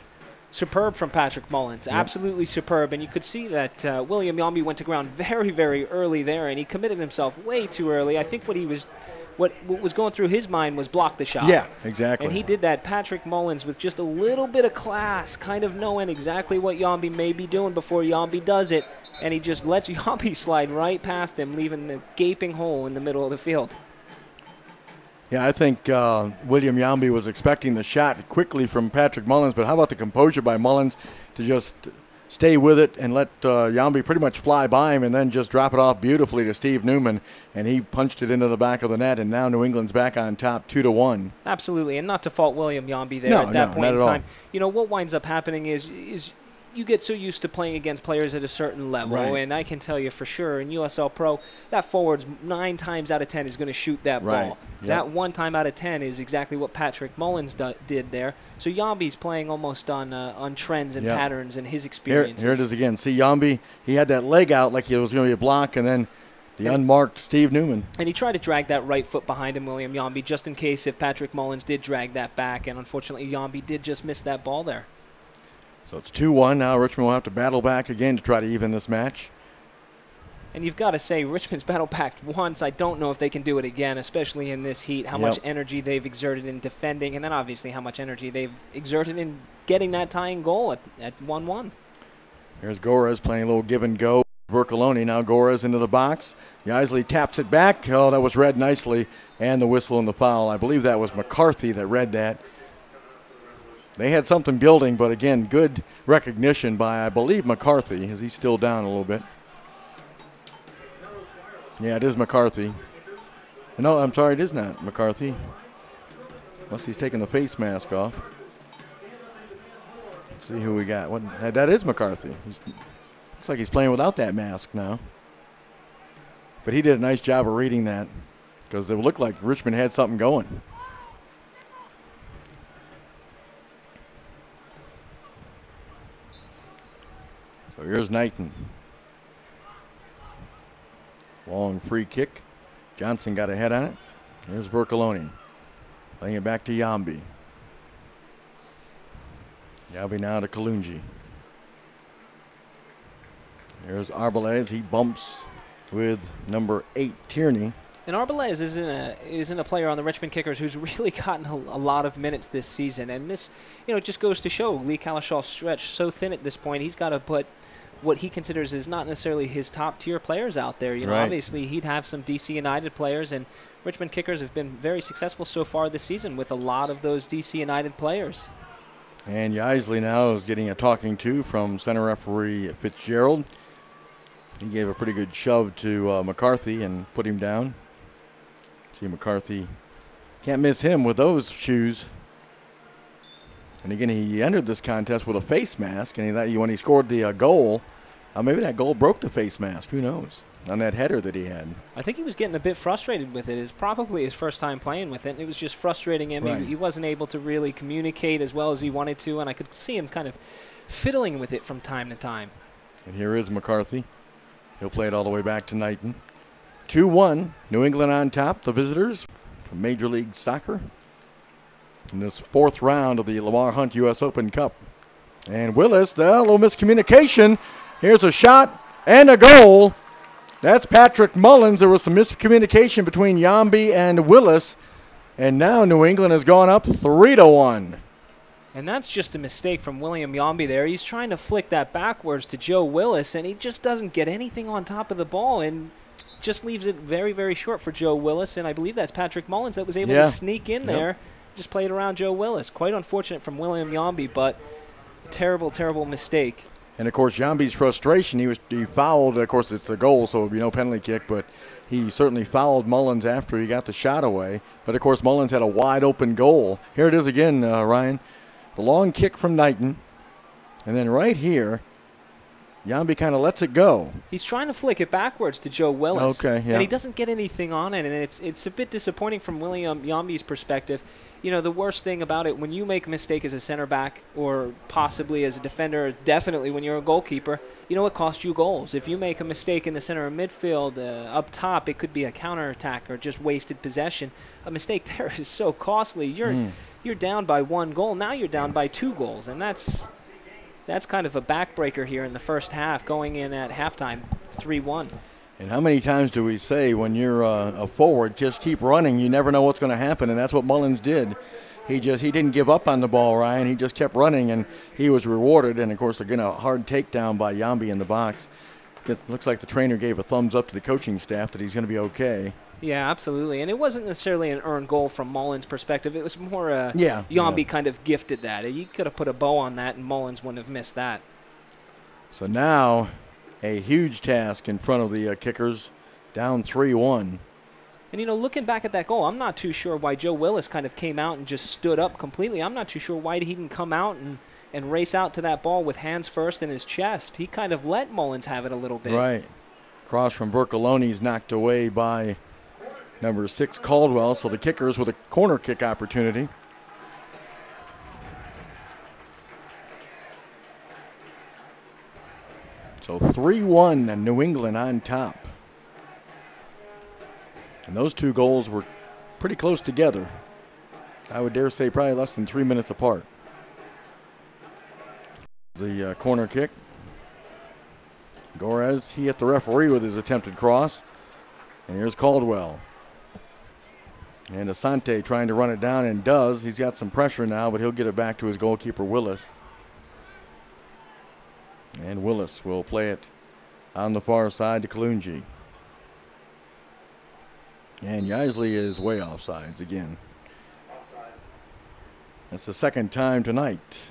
Superb from Patrick Mullins, yep. Absolutely superb, and you could see that William Yambi went to ground very, very early there, and he committed himself way too early. I think what was going through his mind was block the shot. Yeah, exactly. And he did that. Patrick Mullins with just a little bit of class, kind of knowing exactly what Yambi may be doing before Yambi does it, and he just lets Yambi slide right past him, leaving the gaping hole in the middle of the field. Yeah, I think William Yambi was expecting the shot quickly from Patrick Mullins, but how about the composure by Mullins to just stay with it and let Yambi pretty much fly by him and then just drop it off beautifully to Steve Newman, and he punched it into the back of the net, and now New England's back on top 2-1. Absolutely, and not to fault William Yambi there at that point in time. You know, what winds up happening is you get so used to playing against players at a certain level, right. And I can tell you for sure in USL Pro, that forward's 9 times out of 10 is going to shoot that right. ball. Yep. That 1 time out of 10 is exactly what Patrick Mullins did there. So Yambi's playing almost on trends and yep. patterns and his experiences. Here it is again. See, Yambi, he had that leg out like it was going to be a block, and then the unmarked Steve Newman. And he tried to drag that right foot behind him, William Yambi, just in case if Patrick Mullins did drag that back, and unfortunately Yambi did just miss that ball there. So it's 2-1. Now Richmond will have to battle back again to try to even this match. And you've got to say, Richmond's battle back once. I don't know if they can do it again, especially in this heat, how much energy they've exerted in defending, and then obviously how much energy they've exerted in getting that tying goal at 1-1. Here's Gores playing a little give and go. Vercoloni, now Gores into the box. Yaisley taps it back. Oh, that was read nicely, and the whistle and the foul. I believe that was McCarthy that read that. They had something building, but again, good recognition by, I believe, McCarthy, as he's still down a little bit. Yeah, it is McCarthy. No, I'm sorry, it is not McCarthy. Unless he's taking the face mask off. Let's see who we got. That is McCarthy. Looks like he's playing without that mask now. But he did a nice job of reading that, because it looked like Richmond had something going. So here's Knighton. Long free kick. Johnson got a head on it. Here's Vercoloni. Playing it back to Yambi. Yambi now to Kalungi. Here's Arbalez. He bumps with number 8, Tierney. And Arbalez isn't a player on the Richmond Kickers who's really gotten a lot of minutes this season. And this, it just goes to show Lee Kalashaw's stretch so thin at this point. He's got to put what he considers is not necessarily his top-tier players out there. Right. Obviously he'd have some DC United players, and Richmond Kickers have been very successful so far this season with a lot of those DC United players. And Yaisley now is getting a talking to from center referee Fitzgerald. He gave a pretty good shove to McCarthy and put him down. See, McCarthy can't miss him with those shoes. And again, he entered this contest with a face mask, and when he scored the goal, maybe that goal broke the face mask. Who knows? On that header that he had. I think he was getting a bit frustrated with it. It's probably his first time playing with it. It was just frustrating him. Right. He wasn't able to really communicate as well as he wanted to, and I could see him kind of fiddling with it from time to time. And here is McCarthy. He'll play it all the way back to Knighton. 2-1, New England on top, the visitors from Major League Soccer in this fourth round of the Lamar Hunt U.S. Open Cup. And Willis, a little miscommunication. Here's a shot and a goal. That's Patrick Mullins. There was some miscommunication between Yambi and Willis, and now New England has gone up 3-1. And that's just a mistake from William Yambi there. He's trying to flick that backwards to Joe Willis, and he just doesn't get anything on top of the ball and just leaves it very, very short for Joe Willis. And I believe that's Patrick Mullins that was able to sneak in there, just played around Joe Willis. Quite unfortunate from William Yambi, but a terrible, terrible mistake. And, of course, Yambi's frustration, he fouled. Of course, it's a goal, so it would be no penalty kick, but he certainly fouled Mullins after he got the shot away. But, of course, Mullins had a wide-open goal. Here it is again, Ryan. The long kick from Knighton. And then right here, Yambi kind of lets it go. He's trying to flick it backwards to Joe Willis. Okay, yeah. And he doesn't get anything on it, and it's a bit disappointing from William Yambi's perspective. You know, the worst thing about it, when you make a mistake as a center back or possibly as a defender, definitely when you're a goalkeeper, you know it costs you goals. If you make a mistake in the center of midfield, up top, it could be a counterattack or just wasted possession. A mistake there is so costly. You're down by 1 goal. Now you're down by 2 goals, and that's kind of a backbreaker here in the first half, going in at halftime 3-1. And how many times do we say when you're a forward, just keep running, you never know what's going to happen, and that's what Mullins did. He didn't give up on the ball, Ryan. He just kept running, and he was rewarded. And, of course, again, a hard takedown by Yambi in the box. It looks like the trainer gave a thumbs up to the coaching staff that he's going to be okay. Yeah, absolutely. And it wasn't necessarily an earned goal from Mullins' perspective. It was more Yambi kind of gifted that. You could have put a bow on that, and Mullins wouldn't have missed that. So now a huge task in front of the kickers, down 3-1. And, you know, looking back at that goal, I'm not too sure why Joe Willis kind of came out and just stood up completely. I'm not too sure why he didn't come out and race out to that ball with hands first in his chest. He kind of let Mullins have it a little bit. Right. Cross from Bercoloni's knocked away by number 6, Caldwell. So the kickers with a corner kick opportunity. So 3-1 and New England on top. And those 2 goals were pretty close together. I would dare say probably less than 3 minutes apart. The corner kick. Gorez, he hit the referee with his attempted cross. And here's Caldwell. And Asante trying to run it down, and does. He's got some pressure now, but he'll get it back to his goalkeeper, Willis. And Willis will play it on the far side to Kalunji. And Yaisley is way offsides again. That's the second time tonight.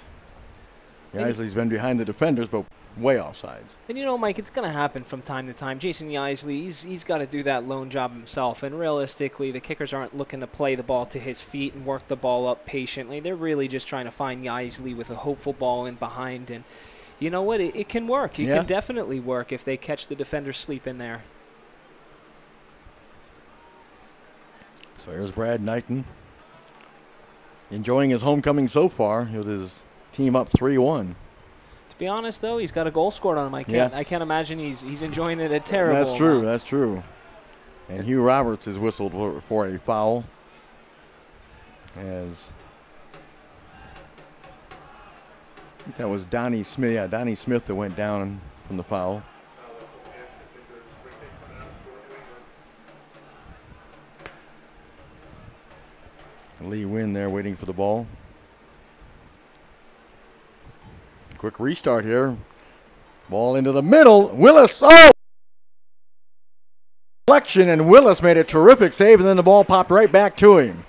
Yaisley's been behind the defenders, but way offsides. And you know, Mike, it's going to happen from time to time. Jason Yaisley, he's got to do that lone job himself. And realistically, the kickers aren't looking to play the ball to his feet and work the ball up patiently. They're really just trying to find Yaisley with a hopeful ball in behind. And you know what? It can work. It can definitely work if they catch the defender sleeping there. So here's Brad Knighton. Enjoying his homecoming so far with his team up 3-1. To be honest, though, he's got a goal scored on him. I can't imagine he's enjoying it a terrible That's true. amount. That's true. And Hugh Roberts is whistled for a foul. As I think that was Donnie Smith. Yeah, Donnie Smith that went down from the foul. Lee Wynn there waiting for the ball. Quick restart here. Ball into the middle. Willis. Oh! Deflection, and Willis made a terrific save, and then the ball popped right back to him.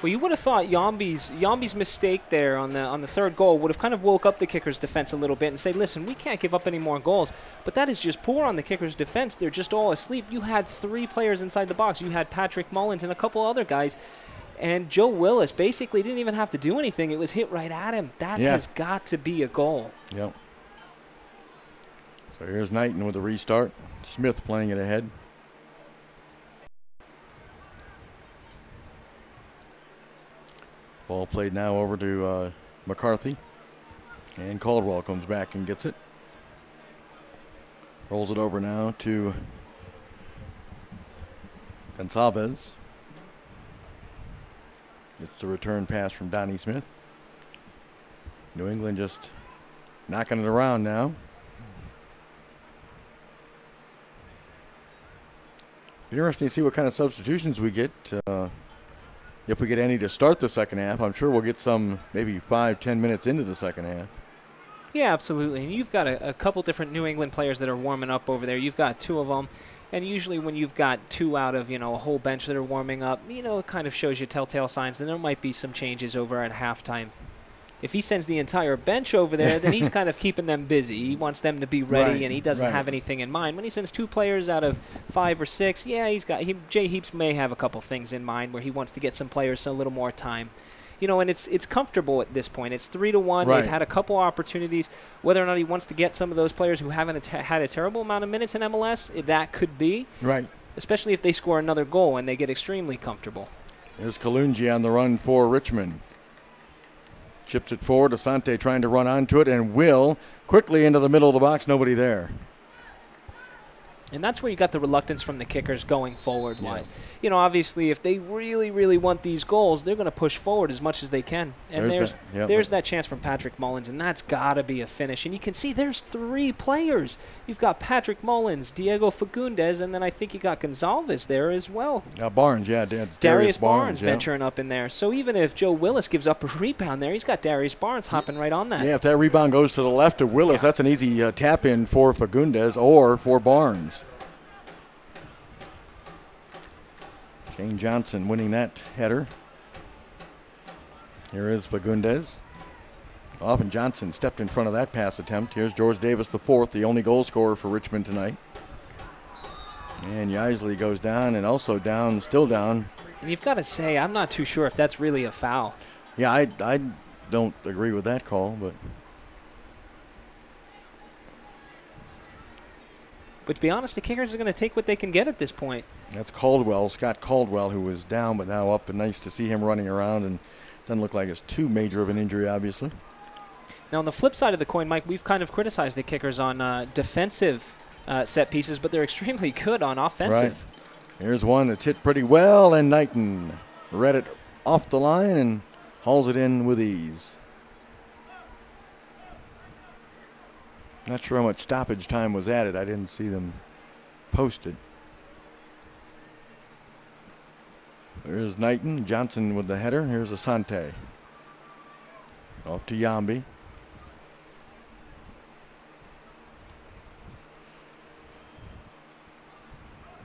Well, you would have thought Yambi's mistake there on the third goal would have kind of woke up the kickers' defense a little bit and say, listen, we can't give up any more goals. But that is just poor on the kickers' defense. They're just all asleep. You had 3 players inside the box. You had Patrick Mullins and a couple other guys. And Joe Willis basically didn't even have to do anything. It was hit right at him. That has got to be a goal. Yep. So here's Knighton with a restart. Smith playing it ahead. Ball played now over to McCarthy. And Caldwell comes back and gets it. Rolls it over now to Gonçalves. It's the return pass from Donnie Smith. New England just knocking it around now. Interesting to see what kind of substitutions we get. If we get any to start the second half, I'm sure we'll get some maybe 5-10 minutes into the second half. Yeah, absolutely. And you've got a couple different New England players that are warming up over there. You've got two of them. And usually when you've got two out of, a whole bench that are warming up, it kind of shows you telltale signs that there might be some changes over at halftime. If he sends the entire bench over there, then he's kind of keeping them busy. He wants them to be ready, and he doesn't have anything in mind. When he sends 2 players out of 5 or 6, yeah, Jay Heaps may have a couple things in mind where he wants to get some players a little more time. And it's comfortable at this point. It's 3-1. They've had a couple opportunities. Whether or not he wants to get some of those players who haven't had a terrible amount of minutes in MLS, that could be. Right. Especially if they score another goal and they get extremely comfortable. There's Kalungi on the run for Richmond. Chips it forward. Asante trying to run onto it, and Will quickly into the middle of the box. Nobody there. And that's where you got the reluctance from the kickers going forward-wise. Yeah. Obviously, if they really, really want these goals, they're going to push forward as much as they can. And there's that chance from Patrick Mullins, and that's got to be a finish. And you can see there's 3 players. You've got Patrick Mullins, Diego Fagundes, and then I think you got Gonzalez there as well. Barnes, Darius Barnes venturing up in there. So even if Joe Willis gives up a rebound there, he's got Darius Barnes hopping right on that. Yeah, if that rebound goes to the left of Willis, that's an easy tap-in for Fagundes or for Barnes. Shane Johnson winning that header. Here is Fagundes. Often Johnson stepped in front of that pass attempt. Here's George Davis IV, the only goal scorer for Richmond tonight. And Yaisley goes down and also down, still down. And you've got to say, I'm not too sure if that's really a foul. Yeah, I don't agree with that call, but to be honest, the kickers are going to take what they can get at this point. That's Caldwell, Scott Caldwell, who was down but now up, and nice to see him running around, and doesn't look like it's too major of an injury, obviously. Now, on the flip side of the coin, Mike, we've kind of criticized the kickers on defensive set pieces, but they're extremely good on offensive. Right. Here's one that's hit pretty well, and Knighton read it off the line and hauls it in with ease. Not sure how much stoppage time was added. I didn't see them posted. There's Knighton. Johnson with the header. Here's Asante. Off to Yambi.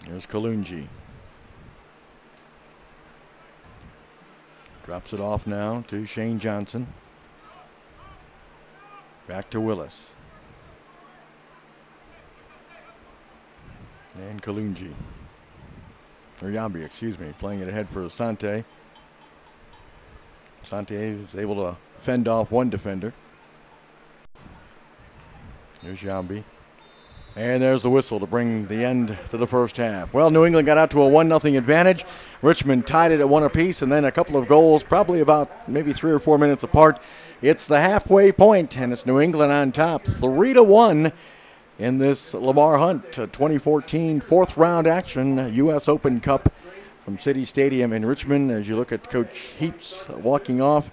There's Kalungi. Drops it off now to Shane Johnson. Back to Willis. And Kalungi. Or Yambi, excuse me, playing it ahead for Asante. Asante is able to fend off one defender. There's Yambi. And there's the whistle to bring the end to the first half. Well, New England got out to a 1-0 advantage. Richmond tied it at 1 apiece, and then a couple of goals, probably about maybe 3 or 4 minutes apart. It's the halfway point, and it's New England on top, 3-1. In this Lamar Hunt 2014 fourth round action, U.S. Open Cup from City Stadium in Richmond. As you look at Coach Heaps walking off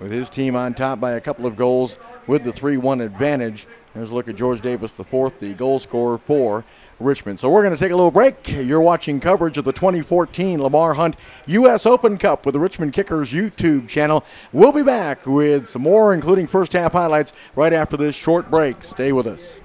with his team on top by a couple of goals with the 3-1 advantage. There's a look at George Davis IV, the goal scorer for Richmond. So we're going to take a little break. You're watching coverage of the 2014 Lamar Hunt U.S. Open Cup with the Richmond Kickers YouTube channel. We'll be back with some more, including first half highlights, right after this short break. Stay with us.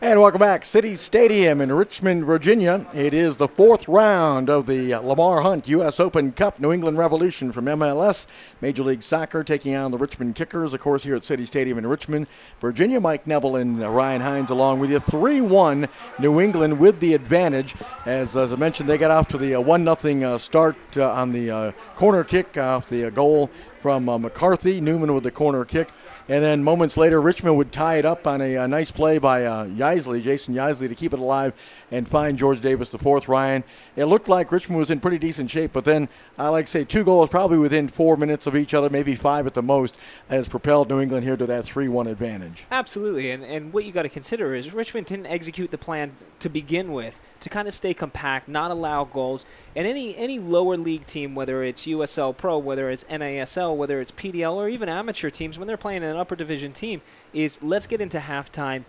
And welcome back. City Stadium in Richmond, Virginia. It is the fourth round of the Lamar Hunt U.S. Open Cup. New England Revolution from MLS. Major League Soccer taking on the Richmond Kickers, of course, here at City Stadium in Richmond, Virginia. Mike Neville and Ryan Hines along with you. 3-1 New England with the advantage. As I mentioned, they got off to the 1-0 start on the corner kick off the goal from McCarthy. Newman with the corner kick. And then moments later, Richmond would tie it up on a nice play by Jason Yaisley, to keep it alive and find George Davis the fourth. Ryan, it looked like Richmond was in pretty decent shape, but then I like to say 2 goals probably within 4 minutes of each other, maybe 5 at the most, has propelled New England here to that 3-1 advantage. Absolutely, and what you got to consider is Richmond didn't execute the plan to begin with, to kind of stay compact, not allow goals. And any lower league team, whether it's USL Pro, whether it's NASL, whether it's PDL, or even amateur teams, when they're playing an upper division team, is let's get into halftime.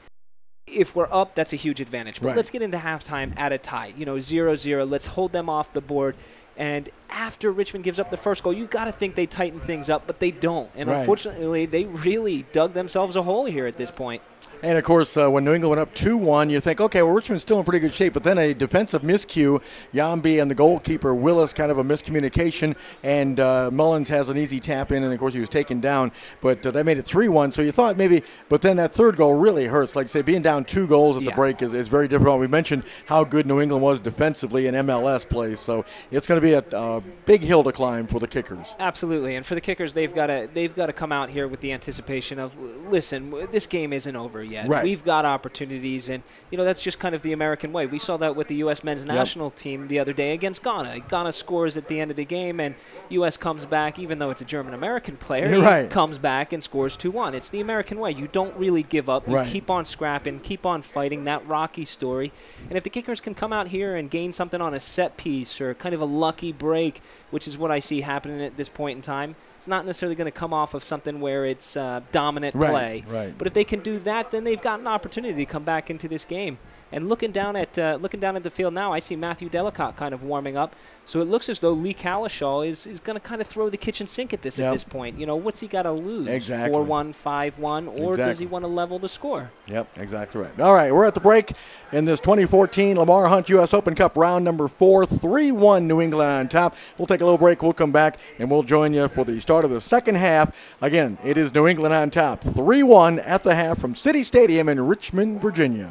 If we're up, that's a huge advantage. But let's get into halftime at a tie. 0-0. Let's hold them off the board. And after Richmond gives up the first goal, you've got to think they tighten things up, but they don't. And unfortunately, they really dug themselves a hole here at this point. And, of course, when New England went up 2-1, you think, okay, well, Richmond's still in pretty good shape. But then a defensive miscue, Yambi and the goalkeeper, Willis, kind of a miscommunication. And Mullins has an easy tap in, and, of course, he was taken down. But they made it 3-1. So you thought maybe – but then that third goal really hurts. Like I say, being down 2 goals at the break is very difficult. We mentioned how good New England was defensively in MLS play. So it's going to be a big hill to climb for the Kickers. Absolutely. And for the Kickers, they've got to come out here with the anticipation of, listen, this game isn't over yet. We've got opportunities, and that's just kind of the American way. We saw that with the U.S. men's national team the other day against Ghana. Ghana scores at the end of the game, and U.S. comes back, even though it's a German-American player, he comes back and scores 2-1. It's the American way. You don't really give up. You keep on scrapping, keep on fighting, that Rocky story. And if the Kickers can come out here and gain something on a set piece or kind of a lucky break, which is what I see happening at this point in time, it's not necessarily going to come off of something where it's dominant play. But if they can do that, then they've got an opportunity to come back into this game. And looking down at the field now, I see Matthew Delicott kind of warming up. So it looks as though Lee Calishaw is going to kind of throw the kitchen sink at this point. What's he got to lose? 4-1, 5-1, or does he want to level the score? Yep, exactly right. All right, we're at the break in this 2014 Lamar Hunt U.S. Open Cup round number 4, 3-1 New England on top. We'll take a little break. We'll come back, and we'll join you for the start of the second half. Again, it is New England on top, 3-1 at the half from City Stadium in Richmond, Virginia.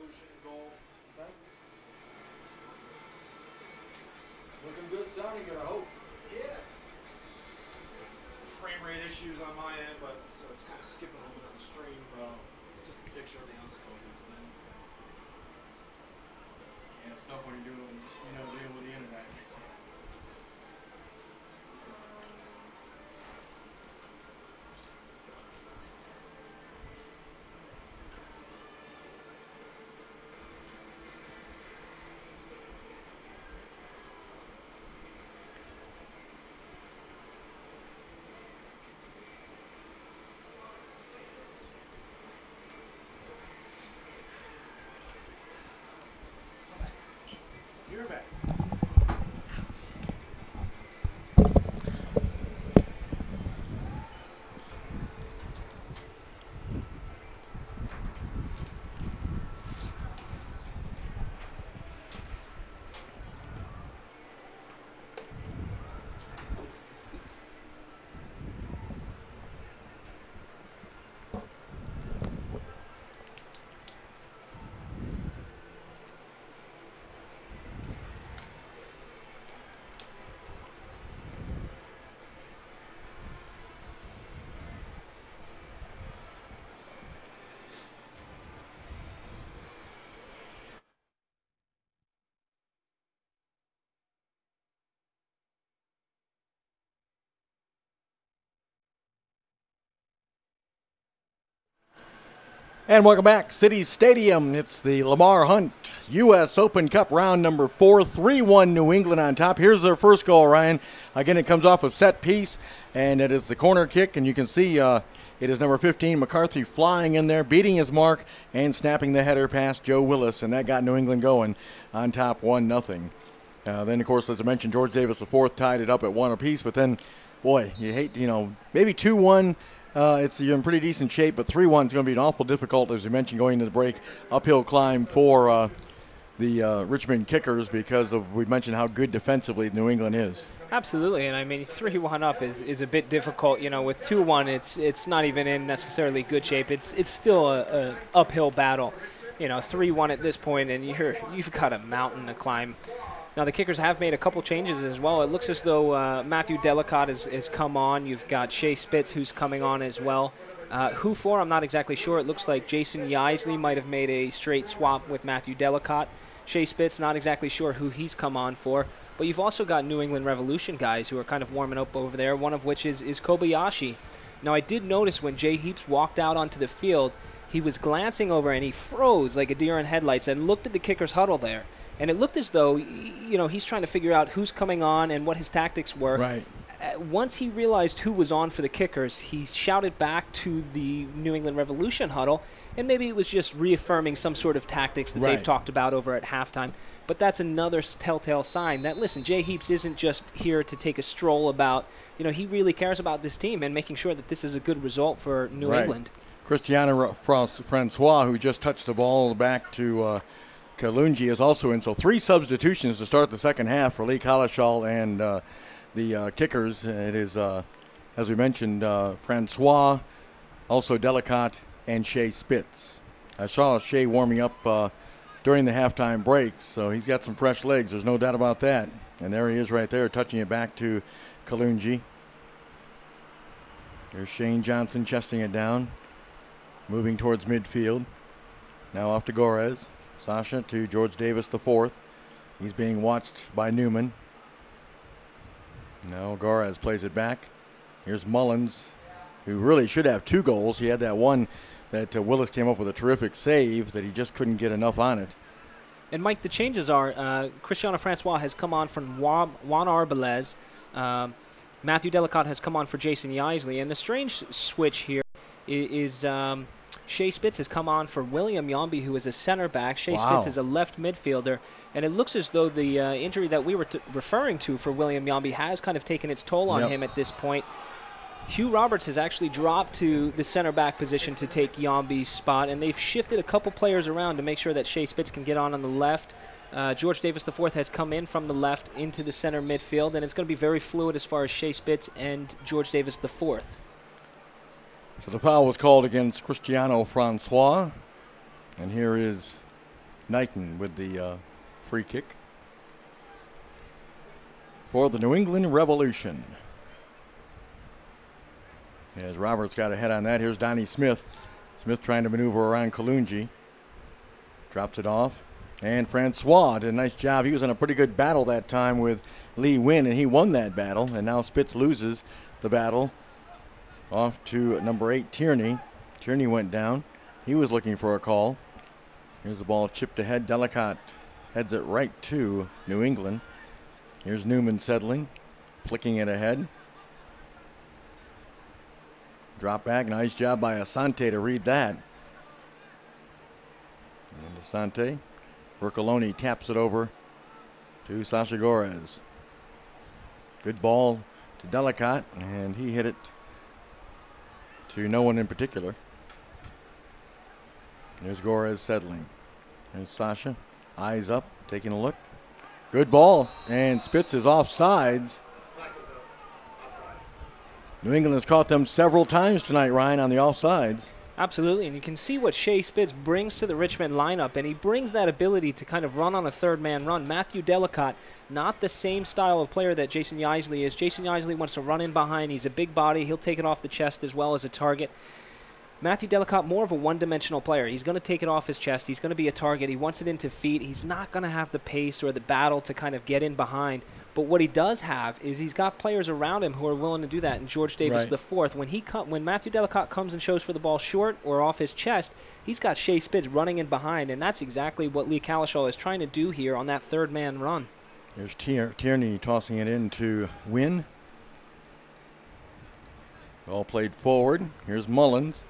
Revolution goal. Okay. Looking good, sounding good, I hope. Yeah. Some frame rate issues on my end, but so it's kind of skipping a little bit on the stream. Just a picture, everything else is going through today. Yeah, it's tough when you're doing, dealing with the internet. You're back. And welcome back, City Stadium. It's the Lamar Hunt U.S. Open Cup round number 4, 3-1 New England on top. Here's their first goal, Ryan. Again, it comes off a set piece, and it is the corner kick, and you can see it is number 15, McCarthy, flying in there, beating his mark, and snapping the header past Joe Willis, and that got New England going on top 1-0. Then, of course, as I mentioned, George Davis IV tied it up at 1 apiece, but then, boy, you hate, maybe 2-1. You're in pretty decent shape, but 3-1 is going to be an awful difficult, as you mentioned, going into the break, uphill climb for the Richmond Kickers because we mentioned how good defensively New England is. Absolutely, and I mean 3-1 up is a bit difficult. With 2-1, it's not even in necessarily good shape. It's still a uphill battle. 3-1 at this point, and you've got a mountain to climb. Now, the Kickers have made a couple changes as well. It looks as though Matthew Delicott has come on. You've got Shea Spitz, who's coming on as well. Who for, I'm not exactly sure. It looks like Jason Yeisley might have made a straight swap with Matthew Delicott. Shea Spitz, not exactly sure who he's come on for. But you've also got New England Revolution guys who are kind of warming up over there, one of which is Kobayashi. Now, I did notice when Jay Heaps walked out onto the field, he was glancing over and he froze like a deer in headlights and looked at the Kickers huddle there. And it looked as though, he's trying to figure out who's coming on and what his tactics were. Right. Once he realized who was on for the Kickers, he shouted back to the New England Revolution huddle, and maybe it was just reaffirming some sort of tactics that they've talked about over at halftime. But that's another telltale sign that, listen, Jay Heaps isn't just here to take a stroll about, he really cares about this team and making sure that this is a good result for New England. Cristiano Francois, who just touched the ball back to Kalungi, is also in. So 3 substitutions to start the second half for Lee Collishaw and the Kickers. It is, as we mentioned, Francois, also Delicott, and Shea Spitz. I saw Shea warming up during the halftime break, so he's got some fresh legs. There's no doubt about that. And there he is right there, touching it back to Kalungi. There's Shane Johnson chesting it down, moving towards midfield. Now off to Gorez. Sasha to George Davis IV. He's being watched by Newman. Now Gorez plays it back. Here's Mullins, who really should have 2 goals. He had that one that Willis came up with a terrific save that he just couldn't get enough on it. And, Mike, the changes are Cristiano Francois has come on from Juan Arbelez. Matthew Delicott has come on for Jason Yeisley. And the strange switch here is Shea Spitz has come on for William Yambi, who is a center back. Shea Spitz is a left midfielder. And it looks as though the injury that we were referring to for William Yambi has kind of taken its toll on him at this point. Hugh Roberts has actually dropped to the center back position to take Yambi's spot, and they've shifted a couple players around to make sure that Shea Spitz can get on the left. George Davis IV has come in from the left into the center midfield, and it's going to be very fluid as far as Shea Spitz and George Davis IV. So the foul was called against Cristiano Francois, and here is Knighton with the free kick for the New England Revolution. As Roberts got ahead on that, here's Donnie Smith. Smith trying to maneuver around Kalungi. Drops it off. And Francois did a nice job. He was in a pretty good battle that time with Lee Wynn, and he won that battle. And now Spitz loses the battle off to number 8, Tierney. Tierney went down. He was looking for a call. Here's the ball chipped ahead. Delicott heads it right to New England. Here's Newman settling, flicking it ahead. Drop back. Nice job by Asante to read that. And Asante. Bercoloni taps it over to Sasha Gorez. Good ball to Delicott, and he hit it to no one in particular. There's Gorez settling. There's Sasha. Eyes up, taking a look. Good ball, and Spitz is offsides. New England has caught them several times tonight, Ryan, on the offsides. Absolutely, and you can see what Shea Spitz brings to the Richmond lineup, and he brings that ability to kind of run on a third-man run. Matthew Delicott, not the same style of player that Jason Yeisley is. Jason Yeisley wants to run in behind. He's a big body. He'll take it off the chest as well as a target. Matthew Delicott, more of a one-dimensional player. He's going to take it off his chest. He's going to be a target. He wants it into feet. He's not going to have the pace or the battle to kind of get in behind. But what he does have is he's got players around him who are willing to do that. And George Davis the fourth, when Matthew Delicott comes and shows for the ball short or off his chest, he's got Shea Spitz running in behind, and that's exactly what Lee Kalishaw is trying to do here on that third-man run. There's Tierney tossing it in to Wynn. Ball played forward. Here's Mullins.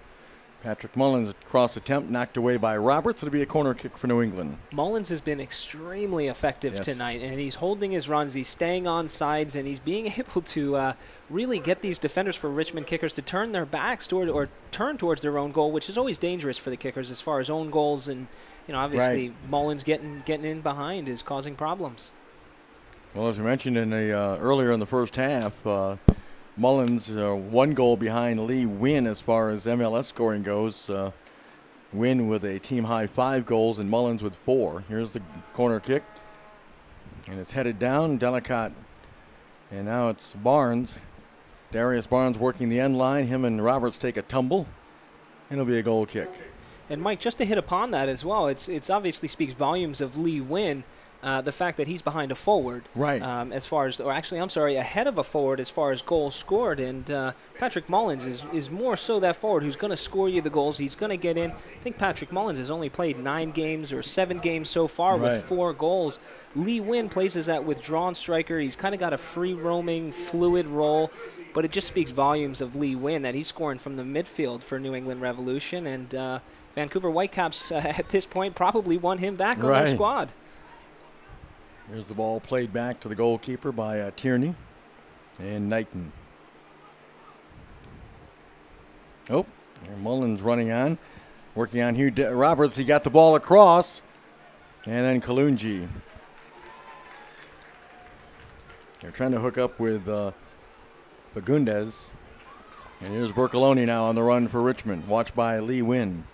Patrick Mullins' cross attempt knocked away by Roberts. It'll be a corner kick for New England. Mullins has been extremely effective tonight, and he's holding his runs. He's staying on sides, and he's being able to really get these defenders for Richmond kickers to turn their backs toward or turn towards their own goal, which is always dangerous for the kickers as far as own goals. And obviously Mullins getting in behind is causing problems. Well, as we mentioned earlier in the first half, Mullins, 1 goal behind Lee Wynn as far as MLS scoring goes. Wynn with a team-high 5 goals and Mullins with 4. Here's the corner kick. And it's headed down. Delicott. And now it's Barnes. Darius Barnes working the end line. Him and Roberts take a tumble. And it'll be a goal kick. And, Mike, just to hit upon that as well, it's obviously speaks volumes of Lee Wynn. The fact that he's behind a forward, ahead of a forward as far as goals scored, and Patrick Mullins is more so that forward who's going to score you the goals. He's going to get in. I think Patrick Mullins has only played 9 games or 7 games so far with 4 goals. Lee Wynn plays as that withdrawn striker. He's kind of got a free-roaming, fluid role, but it just speaks volumes of Lee Wynn that he's scoring from the midfield for New England Revolution, and Vancouver Whitecaps at this point probably won him back on their squad. Here's the ball played back to the goalkeeper by Tierney and Knighton. Oh, Mullins running on, working on Hugh Roberts. He got the ball across, and then Kalungi. They're trying to hook up with Fagundes. And here's Bercoloni now on the run for Richmond, watched by Lee Wynn.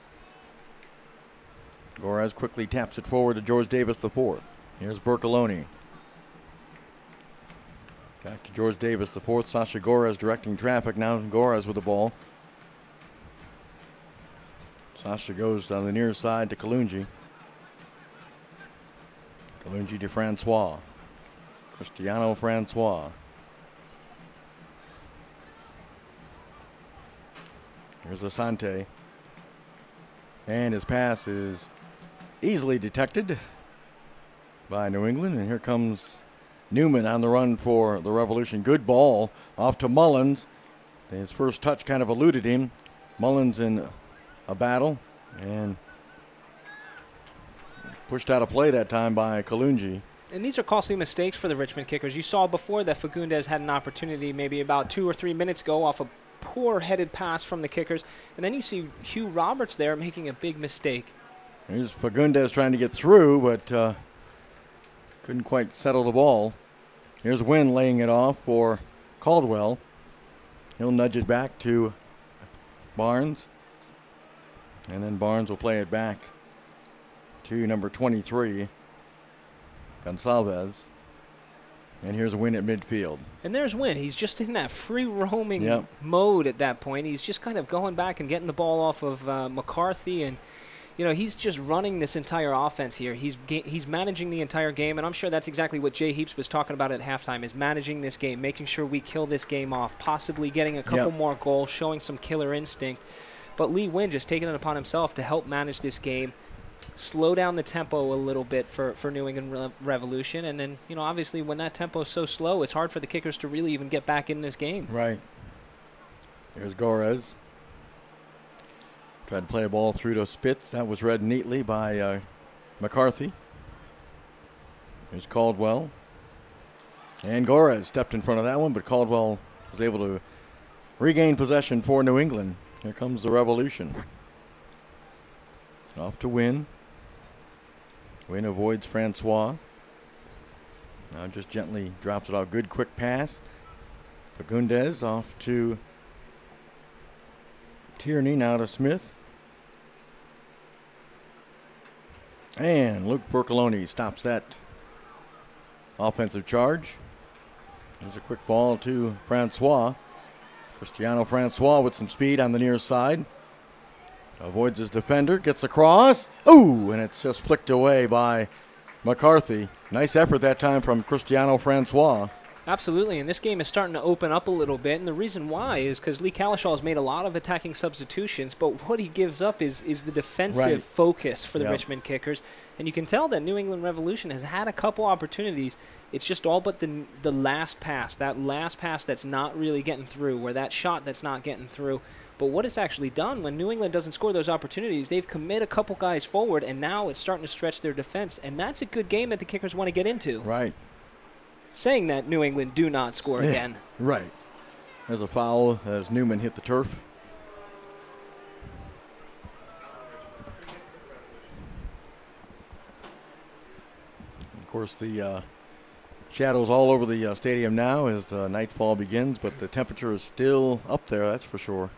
Gorez quickly taps it forward to George Davis IV. Here's Bercoloni. Back to George Davis IV. Sasha Gorez directing traffic. Now Gorez with the ball. Sasha goes down the near side to Kalungi. Kalungi to Francois. Cristiano Francois. Here's Asante. And his pass is easily detected by New England, and here comes Newman on the run for the Revolution. Good ball off to Mullins. His first touch kind of eluded him. Mullins in a battle and pushed out of play that time by Kalungi. And these are costly mistakes for the Richmond kickers. You saw before that Fagundes had an opportunity maybe about 2 or 3 minutes ago off a poor headed pass from the kickers, and then you see Hugh Roberts there making a big mistake. Here's Fagundes trying to get through, but couldn't quite settle the ball. Here's Wynn laying it off for Caldwell. He'll nudge it back to Barnes. And then Barnes will play it back to number 23, Gonsalves. And here's a Wynn at midfield. And there's Wynn. He's just in that free roaming mode at that point. He's just kind of going back and getting the ball off of McCarthy, and he's just running this entire offense here. He's managing the entire game, and I'm sure that's exactly what Jay Heaps was talking about at halftime, is managing this game, making sure we kill this game off, possibly getting a couple more goals, showing some killer instinct. But Lee Wynn just taking it upon himself to help manage this game, slow down the tempo a little bit for New England Revolution. And then, obviously when that tempo is so slow, it's hard for the kickers to really even get back in this game. Right. There's Gorez. Tried to play a ball through to Spitz. That was read neatly by McCarthy. There's Caldwell. And Gorez stepped in front of that one, but Caldwell was able to regain possession for New England. Here comes the Revolution. Off to Wynn. Wynn avoids Francois. Now just gently drops it off. Good quick pass. Fagundes off to Tierney, now to Smith. And Luke Bercoloni stops that offensive charge. There's a quick ball to Francois. Cristiano Francois with some speed on the near side. Avoids his defender, gets across. Ooh, and it's just flicked away by McCarthy. Nice effort that time from Cristiano Francois. Absolutely, and this game is starting to open up a little bit, and the reason why is because Lee Kalishaw has made a lot of attacking substitutions, but what he gives up is the defensive focus for the Richmond Kickers, and you can tell that New England Revolution has had a couple opportunities. It's just all but the last pass, that last pass that's not really getting through, or that shot that's not getting through. But what it's actually done, when New England doesn't score those opportunities, they've commit a couple guys forward, and now it's starting to stretch their defense, and that's a good game that the Kickers want to get into. Right. Saying that, New England do not score again. Right. There's a foul as Newman hit the turf. Of course, the shadows all over the stadium now as nightfall begins, but the temperature is still up there, that's for sure.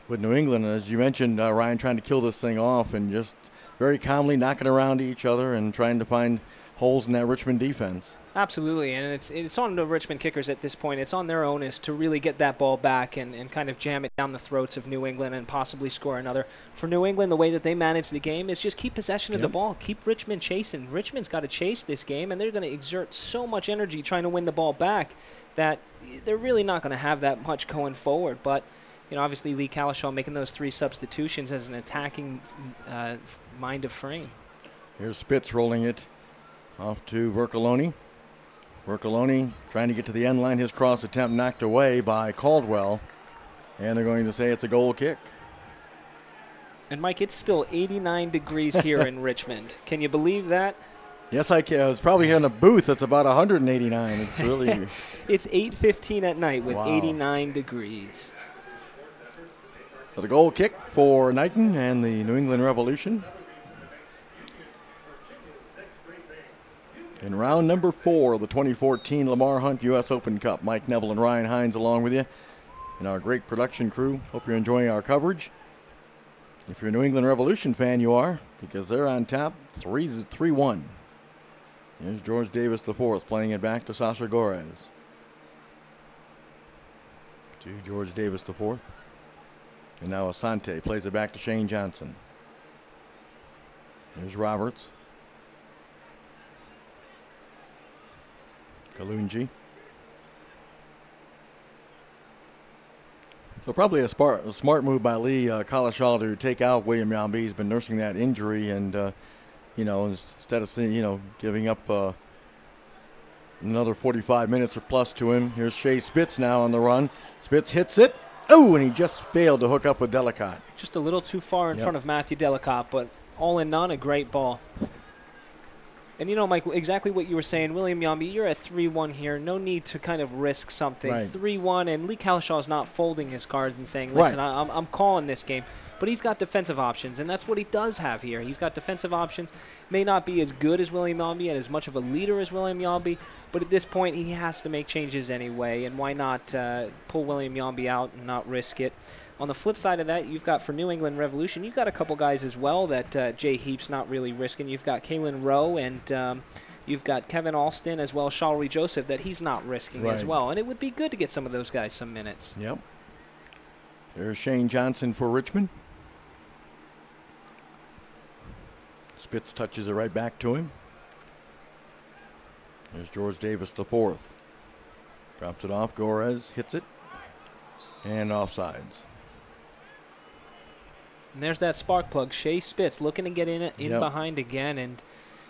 With New England, as you mentioned, Ryan, trying to kill this thing off and just very calmly knocking around each other and trying to find holes in that Richmond defense. Absolutely, and it's on the Richmond Kickers at this point. It's on their onus to really get that ball back and kind of jam it down the throats of New England and possibly score another. For New England, the way that they manage the game is just keep possession of the ball, keep Richmond chasing. Richmond's got to chase this game, and they're going to exert so much energy trying to win the ball back that they're really not going to have that much going forward. But obviously Lee Kalishaw making those 3 substitutions as an attacking mind of frame. Here's Spitz rolling it off to Vercoloni. Vercoloni trying to get to the end line. His cross attempt knocked away by Caldwell. And they're going to say it's a goal kick. And, Mike, it's still 89 degrees here in Richmond. Can you believe that? Yes, I can. It's probably in a booth. It's about 189. It's really. It's 8:15 at night with 89 degrees. So the goal kick for Knighton and the New England Revolution. In round number 4 of the 2014 Lamar Hunt U.S. Open Cup, Mike Neville and Ryan Hines along with you and our great production crew. Hope you're enjoying our coverage. If you're a New England Revolution fan, you are, because they're on top 3-1. Here's George Davis IV playing it back to Sasha Gorez. To George Davis IV. And now Asante plays it back to Shane Johnson. Here's Roberts. Kalunji. So probably a smart move by Lee Kalishaw to take out William Yambi. He's been nursing that injury, and instead of giving up another 45 minutes or plus to him. Here's Shea Spitz now on the run. Spitz hits it. Oh, and he just failed to hook up with Delicott. Just a little too far in front of Matthew Delicott, but all in none, a great ball. And Mike, exactly what you were saying, William Yambi, you're at 3-1 here. No need to kind of risk something. Right. 3-1, and Lee Kalishaw is not folding his cards and saying, listen, I'm calling this game. But he's got defensive options, and that's what he does have here. He's got defensive options. May not be as good as William Yambi and as much of a leader as William Yambi, but at this point he has to make changes anyway, and why not pull William Yambi out and not risk it. On the flip side of that, you've got for New England Revolution, you've got a couple guys as well that Jay Heap's not really risking. You've got Kalen Rowe and you've got Kevin Alston as well, Shalry Joseph, that he's not risking as well. And it would be good to get some of those guys some minutes. Yep. There's Shane Johnson for Richmond. Spitz touches it right back to him. There's George Davis the fourth. Drops it off. Gorez hits it. And offsides. And there's that spark plug, Shea Spitz, looking to get in behind again. And,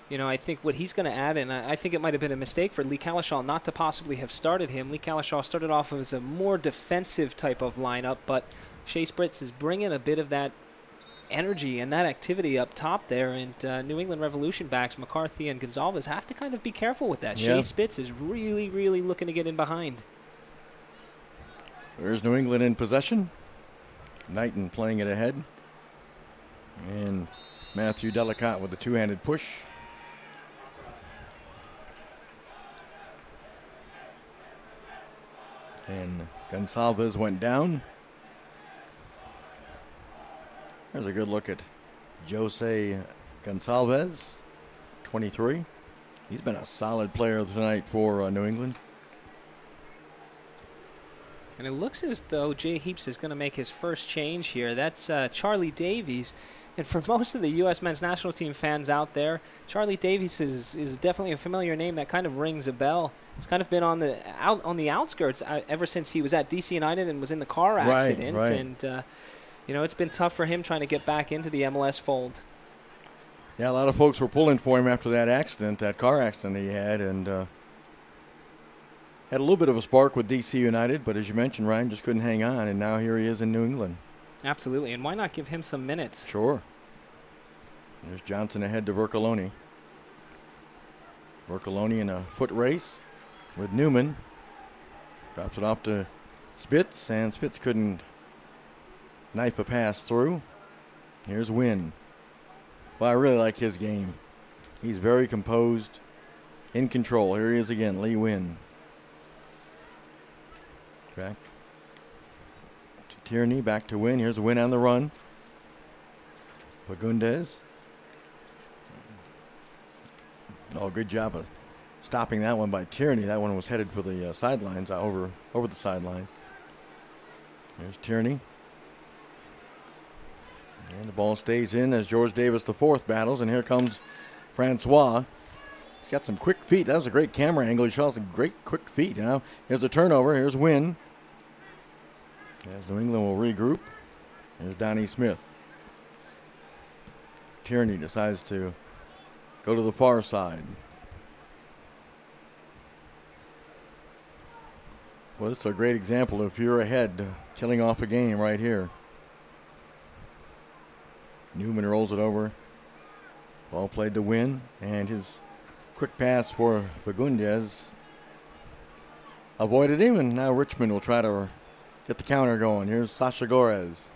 you know, I think what he's going to add, and I think it might have been a mistake for Lee Calishaw not to possibly have started him. Lee Calishaw started off as a more defensive type of lineup, but Shea Spitz is bringing a bit of that energy and that activity up top there. And New England Revolution backs McCarthy and Gonzalez have to kind of be careful with that. Shea Spitz is really, really looking to get in behind. There's New England in possession. Knighton playing it ahead. And Matthew Delicott with a two-handed push. And Gonsalves went down. There's a good look at Jose Gonsalves, 23. He's been a solid player tonight for New England. And it looks as though Jay Heaps is going to make his first change here. That's Charlie Davies. And for most of the U.S. men's national team fans out there, Charlie Davies is definitely a familiar name that kind of rings a bell. He's kind of been on the outskirts ever since he was at DC United and was in the car accident. Right. And, you know, it's been tough for him trying to get back into the MLS fold. Yeah, a lot of folks were pulling for him after that accident, that car accident he had, and had a little bit of a spark with DC United, but as you mentioned, Ryan just couldn't hang on, and now here he is in New England. Absolutely, and why not give him some minutes? Sure. There's Johnson ahead to Vercoloni. Vercoloni in a foot race with Newman. Drops it off to Spitz, and Spitz couldn't knife a pass through. Here's Wynn. Well, I really like his game. He's very composed, in control. Here he is again, Lee Wynn. Back to Tierney, back to Wynn. Here's a Wynn on the run. Fagundes. Oh, good job of stopping that one by Tierney. That one was headed for the sidelines, over the sideline. There's Tierney. And the ball stays in as George Davis the fourth battles, and here comes Francois. He's got some quick feet. That was a great camera angle. He shows some great quick feet. You know, here's a turnover. Here's Wynn. As New England will regroup. Here's Donnie Smith. Tierney decides to go to the far side. Well, this is a great example if you're ahead, killing off a game right here. Newman rolls it over. Ball played to Wynn, and his quick pass for Fagundes avoided him, and now Richmond will try to get the counter going. Here's Sasha Gorez.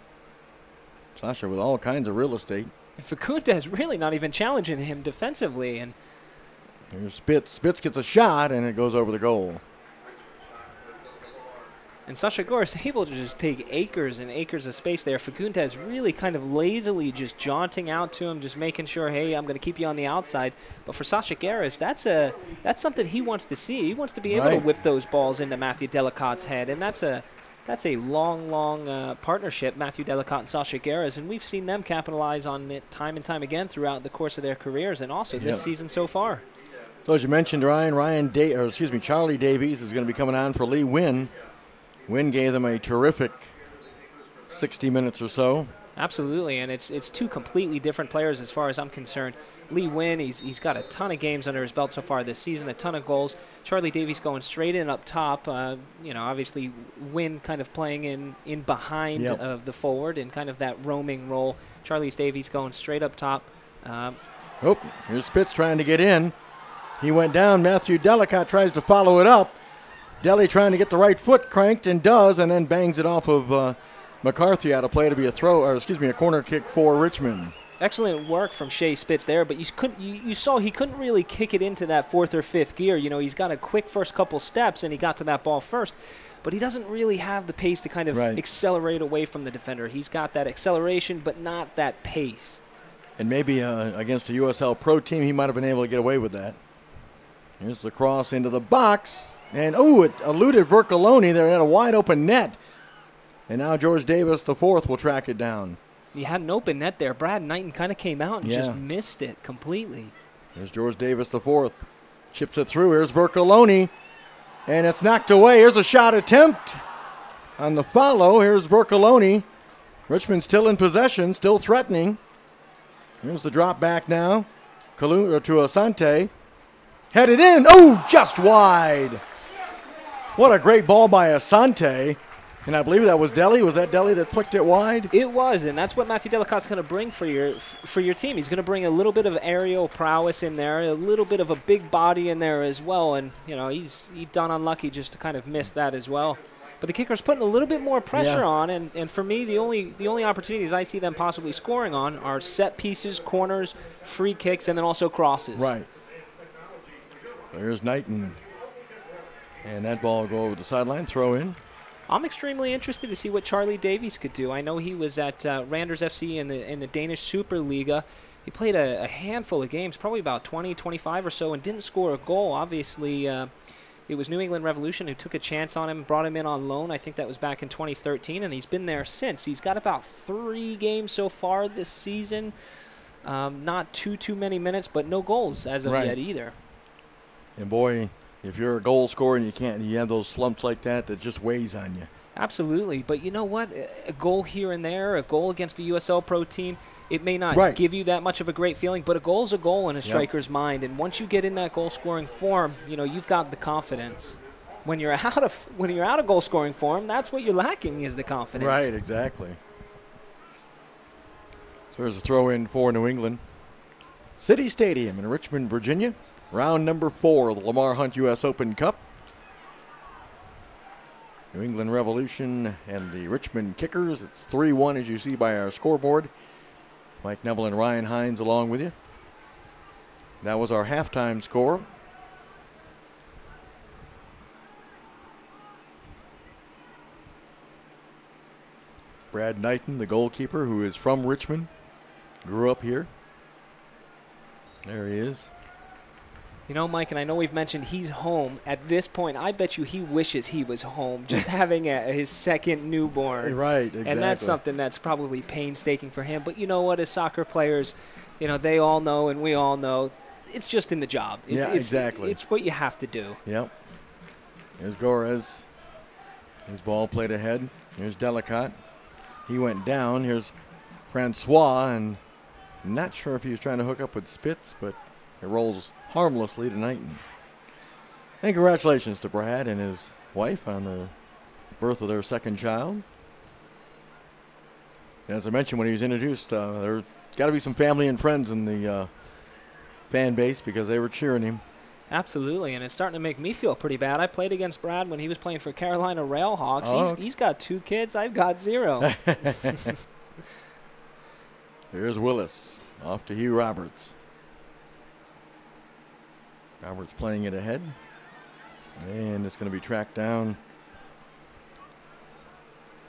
Sasha with all kinds of real estate. And Fagundes really not even challenging him defensively. And here's Spitz. Spitz gets a shot, and it goes over the goal. And Sasha Gorez is able to just take acres and acres of space there. Fagundes really kind of lazily just jaunting out to him, just making sure, hey, I'm going to keep you on the outside. But for Sasha Gorez, that's something he wants to see. He wants to be able to whip those balls into Matthew Delicott's head, and that's a long partnership, Matthew Delicott and Sasha Gorez, and we've seen them capitalize on it time and time again throughout the course of their careers, and also this season so far. So as you mentioned, Ryan, Charlie Davies is going to be coming on for Lee Wynn. Wynn gave them a terrific 60 minutes or so. Absolutely, and it's two completely different players as far as I'm concerned. Lee Wynn, he's got a ton of games under his belt so far this season, a ton of goals. Charlie Davies going straight in up top. You know, obviously Wynn kind of playing in behind of the forward and kind of that roaming role. Charlie Davies going straight up top. Here's Spitz trying to get in. He went down. Matthew Delicott tries to follow it up. Deli trying to get the right foot cranked and does, and then bangs it off of McCarthy out of play to be a corner kick for Richmond. Excellent work from Shea Spitz there, but you saw he couldn't really kick it into that 4th or 5th gear. You know, he's got a quick first couple steps, and he got to that ball first, but he doesn't really have the pace to kind of accelerate away from the defender. He's got that acceleration, but not that pace. And maybe against a USL Pro team, he might have been able to get away with that. Here's the cross into the box, and it eluded Vercoloni there. Had a wide open net, and now George Davis, the 4th, will track it down. He had an open net there. Brad Knighton kind of came out and just missed it completely. There's George Davis, the 4th. Chips it through. Here's Vercoloni. And it's knocked away. Here's a shot attempt on the follow. Here's Vercoloni. Richmond still in possession, still threatening. Here's the drop back now. To Asante. Headed in. Oh, just wide. What a great ball by Asante. And I believe that was Deli. Was that Deli that flicked it wide? It was, and that's what Matthew Delicott's going to bring for your team. He's going to bring a little bit of aerial prowess in there, a little bit of a big body in there as well. And, you know, he's done unlucky just to kind of miss that as well. But the kicker's putting a little bit more pressure on, and for me, the only opportunities I see them possibly scoring on are set pieces, corners, free kicks, and then also crosses. Right. There's Knighton. And that ball will go over the sideline, throw in. I'm extremely interested to see what Charlie Davies could do. I know he was at Randers FC in the Danish Superliga. He played a handful of games, probably about 20, 25 or so, and didn't score a goal. Obviously, it was New England Revolution who took a chance on him, brought him in on loan. I think that was back in 2013, and he's been there since. He's got about 3 games so far this season. Not too many minutes, but no goals as of yet either. And boy, if you're a goal scorer and you have those slumps like that just weighs on you. Absolutely. But you know what? A goal here and there, a goal against a USL Pro team, it may not give you that much of a great feeling, but a goal's a goal in a striker's mind. And once you get in that goal-scoring form, you know, you've got the confidence. When you're out of goal-scoring form, that's what you're lacking is the confidence. Right, exactly. So there's a throw-in for New England. City Stadium in Richmond, Virginia. Round number 4 of the Lamar Hunt U.S. Open Cup. New England Revolution and the Richmond Kickers. It's 3-1 as you see by our scoreboard. Mike Neville and Ryan Hines along with you. That was our halftime score. Brad Knighton, the goalkeeper, who is from Richmond, grew up here. There he is. You know, Mike, and I know we've mentioned he's home. At this point, I bet you he wishes he was home, just having his second newborn. Right, exactly. And that's something that's probably painstaking for him. But you know what? As soccer players, you know, they all know and we all know it's just in the job. Exactly. It's what you have to do. Yep. Here's Gorez. His ball played ahead. Here's Delicott. He went down. Here's Francois, and I'm not sure if he was trying to hook up with Spitz, but it rolls harmlessly to Knighton. And congratulations to Brad and his wife on the birth of their second child. As I mentioned when he was introduced, there's got to be some family and friends in the fan base because they were cheering him. Absolutely, and it's starting to make me feel pretty bad. I played against Brad when he was playing for Carolina Railhawks. Oh. He's got 2 kids. I've got 0. Here's Willis off to Hugh Roberts. Roberts playing it ahead. And it's going to be tracked down.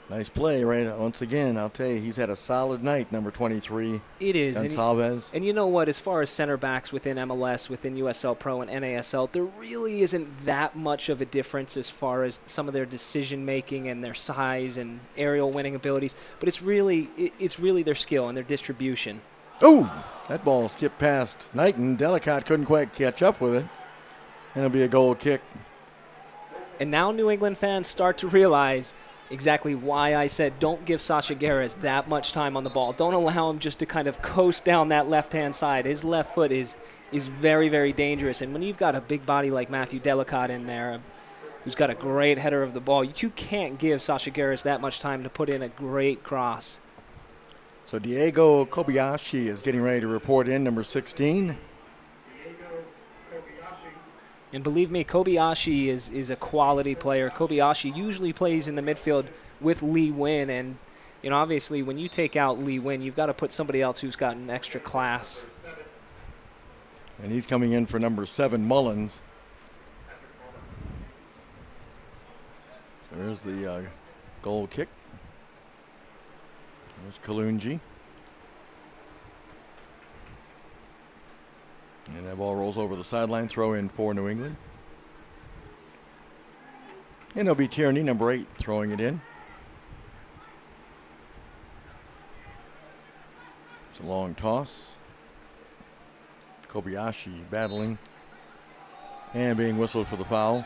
Nice play, right? Once again, I'll tell you, he's had a solid night, number 23. It is. Gonsalves. And you know what? As far as center backs within MLS, within USL Pro and NASL, there really isn't that much of a difference as far as some of their decision-making and their size and aerial winning abilities. But it's really their skill and their distribution. Oh, that ball skipped past Knighton. Delicott couldn't quite catch up with it. And it'll be a goal kick. And now New England fans start to realize exactly why I said don't give Sasha Garris that much time on the ball. Don't allow him just to kind of coast down that left-hand side. His left foot is very, very dangerous. And when you've got a big body like Matthew Delicott in there, who's got a great header of the ball, you can't give Sasha Garris that much time to put in a great cross. So Diego Kobayashi is getting ready to report in, number 16. And believe me, Kobayashi is a quality player. Kobayashi usually plays in the midfield with Lee Wynn, and you know, obviously when you take out Lee Win, you've got to put somebody else who's got an extra class. And he's coming in for number 7, Mullins. There's the goal kick. There's Kalunji. And that ball rolls over the sideline, throw in for New England. And it'll be Tierney, number 8, throwing it in. It's a long toss. Kobayashi battling and being whistled for the foul.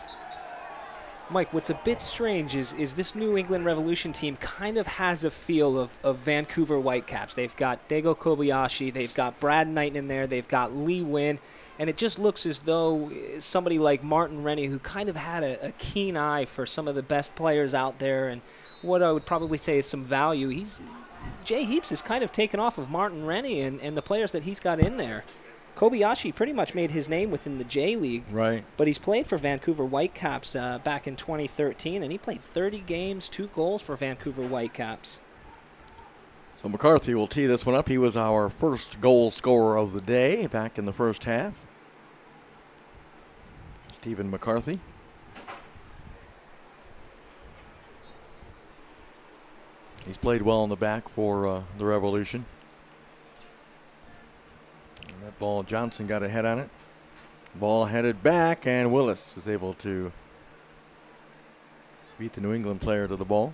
Mike, what's a bit strange is this New England Revolution team kind of has a feel of Vancouver Whitecaps. They've got Daigo Kobayashi, they've got Brad Knighton in there, they've got Lee Win, and it just looks as though somebody like Martin Rennie, who kind of had a keen eye for some of the best players out there and what I would probably say is some value. Jay Heaps has kind of taken off of Martin Rennie and the players that he's got in there. Kobayashi pretty much made his name within the J League. Right. But he's played for Vancouver Whitecaps back in 2013, and he played 30 games, 2 goals for Vancouver Whitecaps. So McCarthy will tee this one up. He was our first goal scorer of the day back in the first half. Stephen McCarthy. He's played well in the back for the Revolution. And that ball, Johnson got a head on it. Ball headed back, and Willis is able to beat the New England player to the ball.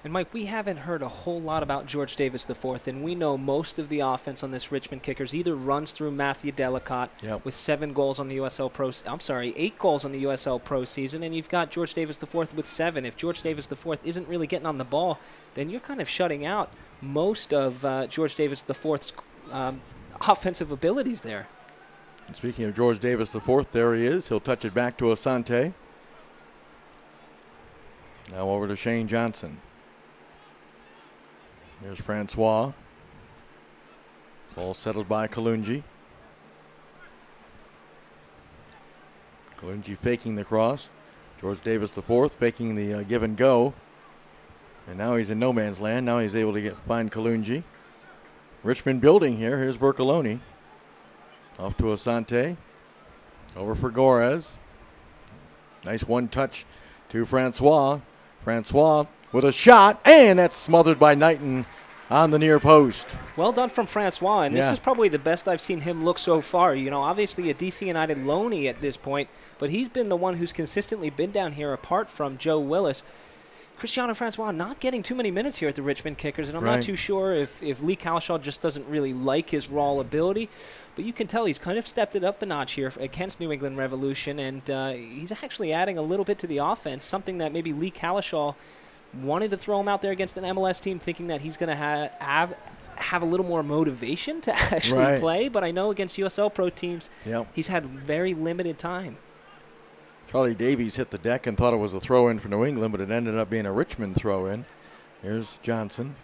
And Mike, we haven't heard a whole lot about George Davis IV, and we know most of the offense on this Richmond Kickers either runs through Matthew Delicott with 7 goals on the USL Pro. I'm sorry, 8 goals on the USL Pro season, and you've got George Davis IV with 7. If George Davis IV isn't really getting on the ball, then you're kind of shutting out most of George Davis IV's offensive abilities there. And speaking of George Davis IV, there he is. He'll touch it back to Asante. Now over to Shane Johnson. There's Francois. Ball settled by Kalunji. Kalunji faking the cross. George Davis IV faking the give and go. And now he's in no man's land. Now he's able to find Kalunji. Richmond building here. Here's Vercoloni. Off to Asante. Over for Gorez. Nice one touch to Francois. Francois with a shot, and that's smothered by Knighton on the near post. Well done from Francois, and this is probably the best I've seen him look so far. You know, obviously a DC United loanee at this point, but he's been the one who's consistently been down here apart from Joe Willis. Cristiano Francois not getting too many minutes here at the Richmond Kickers, and I'm not too sure if Lee Calishaw just doesn't really like his raw ability, but you can tell he's kind of stepped it up a notch here against New England Revolution, and he's actually adding a little bit to the offense, something that maybe Lee Calishaw wanted to throw him out there against an MLS team thinking that he's going to have a little more motivation to actually play, but I know against USL Pro teams, he's had very limited time. Charlie Davies hit the deck and thought it was a throw-in for New England, but it ended up being a Richmond throw-in. Here's Johnson.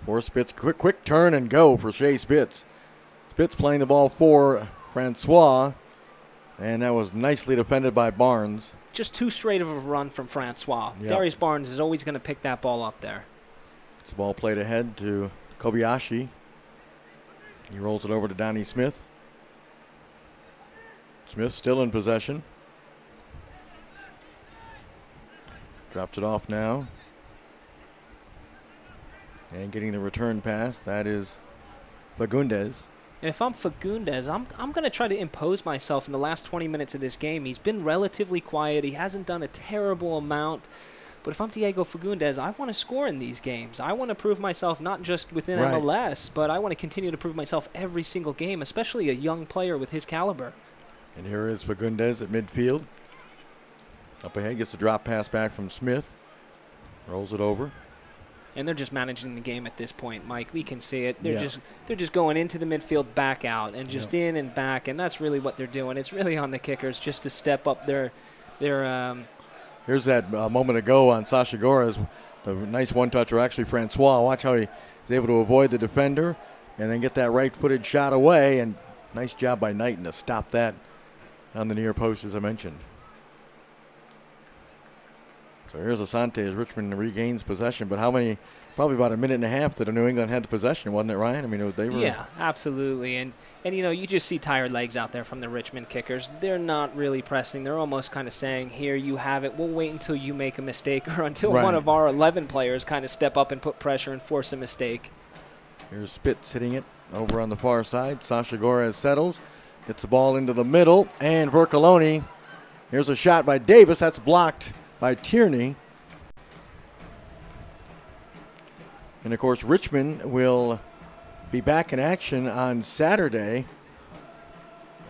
For Spitz, quick turn and go for Shea Spitz. Spitz playing the ball for Francois, and that was nicely defended by Barnes. Just too straight of a run from Francois. Darius Barnes is always going to pick that ball up there. It's the ball played ahead to Kobayashi. He rolls it over to Donnie Smith. Smith still in possession. Drops it off now. And getting the return pass, that is Fagundes. And if I'm Fagundes, I'm going to try to impose myself in the last 20 minutes of this game. He's been relatively quiet. He hasn't done a terrible amount. But if I'm Diego Fagundes, I want to score in these games. I want to prove myself not just within MLS, but I want to continue to prove myself every single game, especially a young player with his caliber. And here is Fagundes at midfield. Up ahead, gets the drop pass back from Smith. Rolls it over. And they're just managing the game at this point, Mike. We can see it. They're just going into the midfield, back out, and just in and back, and that's really what they're doing. It's really on the kickers just to step up their Here's that moment ago on Sasha Gorez, the nice one-toucher, actually Francois. Watch how he is able to avoid the defender and then get that right-footed shot away, and nice job by Knighton to stop that on the near post, as I mentioned. So here's Asante as Richmond regains possession. But how many? Probably about a minute and a half that New England had the possession, wasn't it, Ryan? I mean, they were. Yeah, absolutely. And you know, you just see tired legs out there from the Richmond kickers. They're not really pressing. They're almost kind of saying, here, you have it. We'll wait until you make a mistake or until one of our 11 players kind of step up and put pressure and force a mistake. Here's Spitz hitting it over on the far side. Sasha Gores settles, gets the ball into the middle, and Vercoloni. Here's a shot by Davis. That's blocked by Tierney. And, of course, Richmond will be back in action on Saturday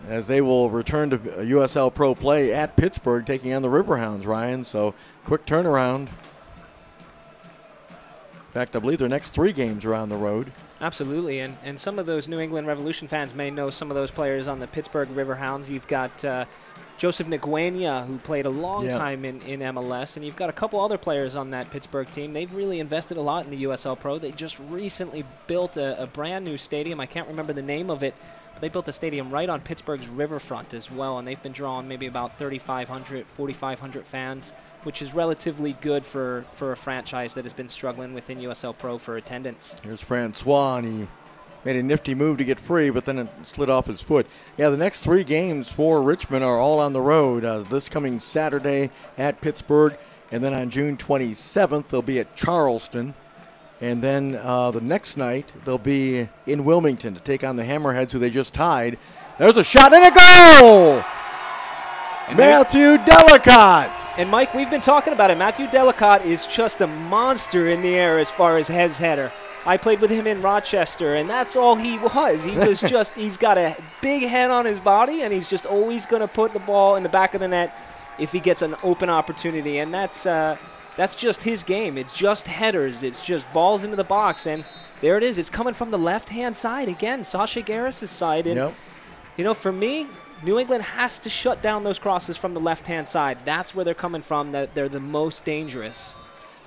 as they will return to USL Pro play at Pittsburgh, taking on the Riverhounds, Ryan. So, quick turnaround. In fact, I believe their next 3 games are on the road. Absolutely, and some of those New England Revolution fans may know some of those players on the Pittsburgh Riverhounds. You've got Joseph Nguyen, who played a long time in MLS, and you've got a couple other players on that Pittsburgh team. They've really invested a lot in the USL Pro. They just recently built a brand new stadium. I can't remember the name of it, but they built a stadium right on Pittsburgh's riverfront as well, and they've been drawing maybe about 3,500, 4,500 fans, which is relatively good for a franchise that has been struggling within USL Pro for attendance. Here's Francois, and he made a nifty move to get free, but then it slid off his foot. Yeah, the next 3 games for Richmond are all on the road. This coming Saturday at Pittsburgh, and then on June 27th, they'll be at Charleston. And then the next night, they'll be in Wilmington to take on the Hammerheads, who they just tied. There's a shot and a goal! And Matthew Delicott. And, Mike, we've been talking about it. Matthew Delicott is just a monster in the air as far as his header. I played with him in Rochester, and that's all he was. He was just, he's got a big head on his body, and he's just always going to put the ball in the back of the net if he gets an open opportunity. And that's just his game. It's just headers. It's just balls into the box. And there it is. It's coming from the left-hand side again, Sasha Garris' side. And, you know, for me, New England has to shut down those crosses from the left-hand side. That's where they're coming from. That they're the most dangerous.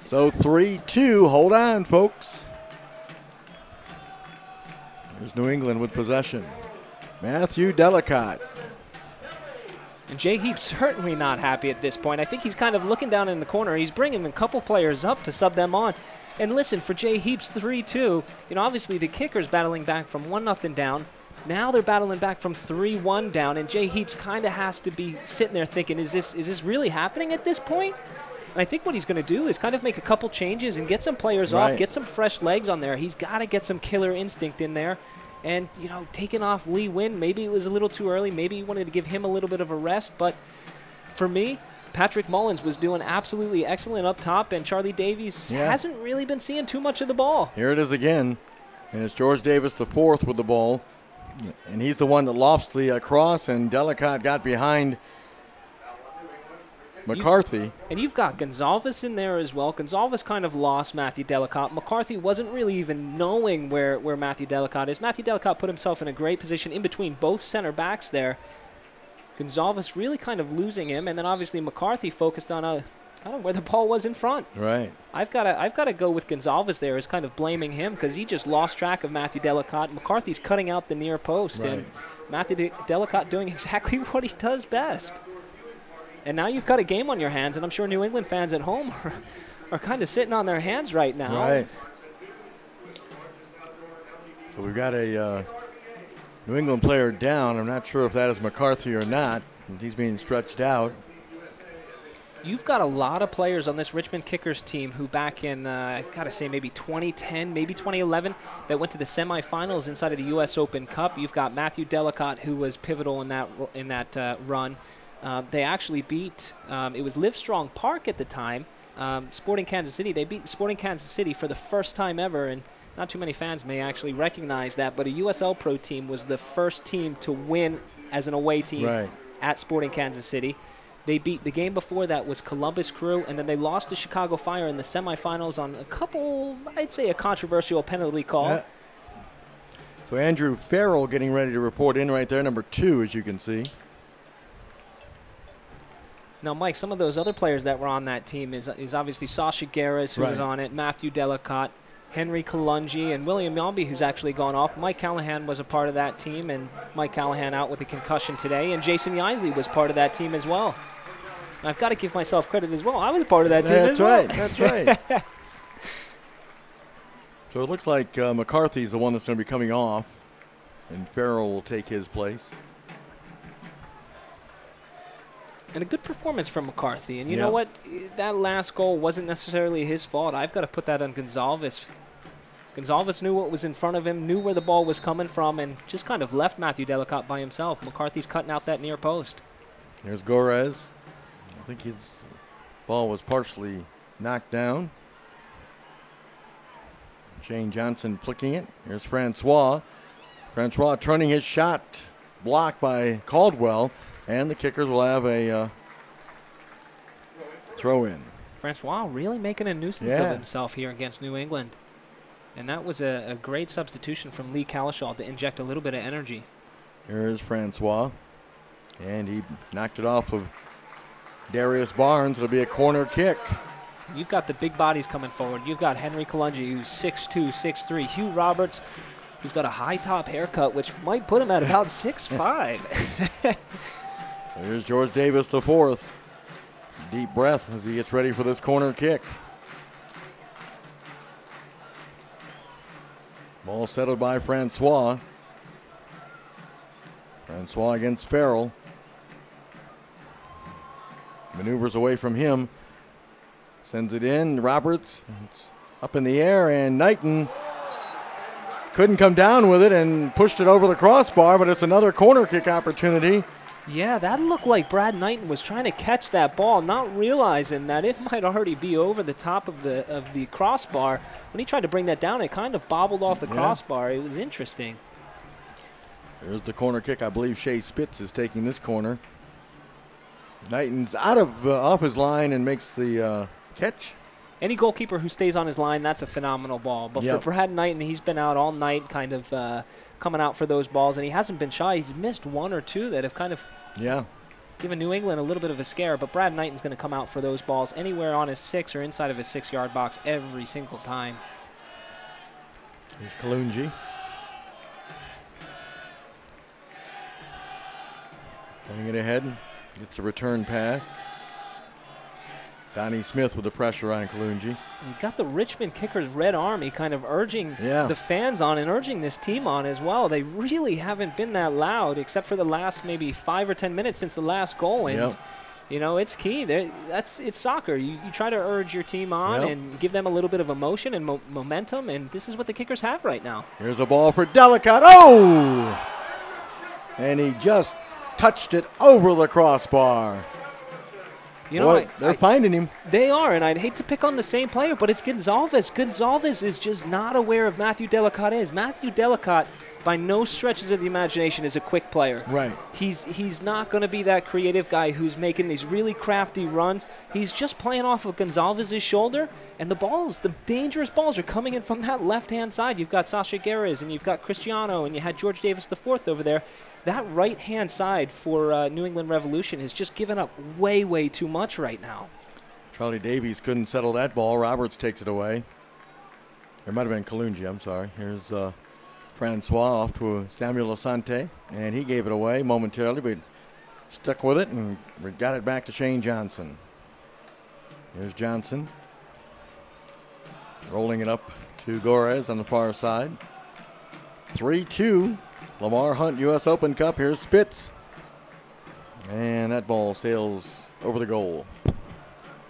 So 3-2. Hold on, folks. Here's New England with possession. Matthew Delicott. And Jay Heap's certainly not happy at this point. I think he's kind of looking down in the corner. He's bringing a couple players up to sub them on. And listen, for Jay Heap's 3-2, you know, obviously the kicker's battling back from 1-0 down. Now they're battling back from 3-1 down, and Jay Heaps kind of has to be sitting there thinking, is this really happening at this point? And I think what he's going to do is kind of make a couple changes and get some players off, get some fresh legs on there. He's got to get some killer instinct in there. And, you know, taking off Lee Wynn, maybe it was a little too early. Maybe he wanted to give him a little bit of a rest. But for me, Patrick Mullins was doing absolutely excellent up top, and Charlie Davies hasn't really been seeing too much of the ball. Here it is again. And it's George Davis, the 4th, with the ball. And he's the one that lofts the cross, and Delicott got behind McCarthy. And you've got Gonzalez in there as well. Gonzalez kind of lost Matthew Delicott. McCarthy wasn't really even knowing where Matthew Delicott is. Matthew Delicott put himself in a great position in between both center backs there. Gonzalez really kind of losing him, and then obviously McCarthy focused on kind of where the ball was in front. Right. I've got to go with Gonzalez there as kind of blaming him because he just lost track of Matthew Delicott. McCarthy's cutting out the near post, and Matthew Delicott doing exactly what he does best. And now you've got a game on your hands, and I'm sure New England fans at home are kind of sitting on their hands right now. Right. So we've got a New England player down. I'm not sure if that is McCarthy or not. He's being stretched out. You've got a lot of players on this Richmond Kickers team who back in, I've got to say, maybe 2010, maybe 2011, that went to the semifinals inside of the U.S. Open Cup. You've got Matthew Delicott, who was pivotal in that run. They actually beat, it was Livestrong Park at the time, Sporting Kansas City. They beat Sporting Kansas City for the first time ever, and not too many fans may actually recognize that, but a USL Pro team was the first team to win as an away team at Sporting Kansas City. They beat, the game before that was Columbus Crew, and then they lost to Chicago Fire in the semifinals on a couple, I'd say a controversial penalty call. So Andrew Farrell getting ready to report in right there, number 2, as you can see. Now, Mike, some of those other players that were on that team is obviously Sasha Garris, who was on it, Matthew Delicott, Henry Kalungi, and William Yombi, who's actually gone off. Mike Callahan was a part of that team, and Mike Callahan out with a concussion today, and Jason Yaisley was part of that team as well. I've got to give myself credit as well. I was a part of that team That's as well. right. That's right. So it looks like McCarthy's the one that's going to be coming off, and Farrell will take his place. And a good performance from McCarthy. And you know what? That last goal wasn't necessarily his fault. I've got to put that on Gonzalez. Gonzalez knew what was in front of him, knew where the ball was coming from, and just kind of left Matthew Delicott by himself. McCarthy's cutting out that near post. There's Gorez. I think his ball was partially knocked down. Shane Johnson flicking it. Here's Francois. Francois turning his shot, blocked by Caldwell, and the kickers will have a throw in. Francois really making a nuisance of himself here against New England. And that was a great substitution from Lee Kalishaw to inject a little bit of energy. Here's Francois, and he knocked it off of Darius Barnes. It'll be a corner kick. You've got the big bodies coming forward. You've got Henry Kalungi, who's 6'2", 6'3". Hugh Roberts, who's got a high top haircut, which might put him at about 6'5". Here's George Davis, the fourth. Deep breath as he gets ready for this corner kick. Ball settled by Francois. Francois against Farrell. Maneuvers away from him. Sends it in. Roberts. It's up in the air, and Knighton couldn't come down with it and pushed it over the crossbar, but it's another corner kick opportunity. Yeah, that looked like Brad Knighton was trying to catch that ball, not realizing that it might already be over the top of the crossbar. When he tried to bring that down, it kind of bobbled off the crossbar. It was interesting. There's the corner kick. I believe Shea Spitz is taking this corner. Knighton's out of off his line and makes the catch. Any goalkeeper who stays on his line, that's a phenomenal ball. But for Brad Knighton, he's been out all night kind of coming out for those balls, and he hasn't been shy. He's missed one or two that have kind of given New England a little bit of a scare. But Brad Knighton's going to come out for those balls anywhere on his 6 or inside of his 6-yard box every single time. Here's Kalungi. Playing it ahead. Gets a return pass. Donnie Smith with the pressure on Kalungi. You've got the Richmond Kickers Red Army kind of urging the fans on and urging this team on as well. They really haven't been that loud except for the last maybe 5 or 10 minutes since the last goal. And, you know, it's key. It's soccer. You try to urge your team on and give them a little bit of emotion and momentum, and this is what the Kickers have right now. Here's a ball for Delicott. Oh! And he just touched it over the crossbar. You know, they're finding him. They are, and I'd hate to pick on the same player, but it's Gonzalez. Gonzalez is just not aware of Matthew Delicott is. Matthew Delicott, by no stretches of the imagination, is a quick player. Right. He's not going to be that creative guy who's making these really crafty runs. He's just playing off of Gonzalez's shoulder, and the dangerous balls are coming in from that left-hand side. You've got Sasha Guerres, and you've got Cristiano, and you had George Davis the fourth over there. That right-hand side for New England Revolution has just given up way, way too much right now. Charlie Davies couldn't settle that ball. Roberts takes it away. There might have been Kalungi, I'm sorry. Here's Francois off to Samuel Asante, and he gave it away momentarily, but stuck with it and got it back to Shane Johnson. Here's Johnson. Rolling it up to Gorez on the far side. 3-2. Lamar Hunt U.S. Open Cup. Here's Spitz. And that ball sails over the goal.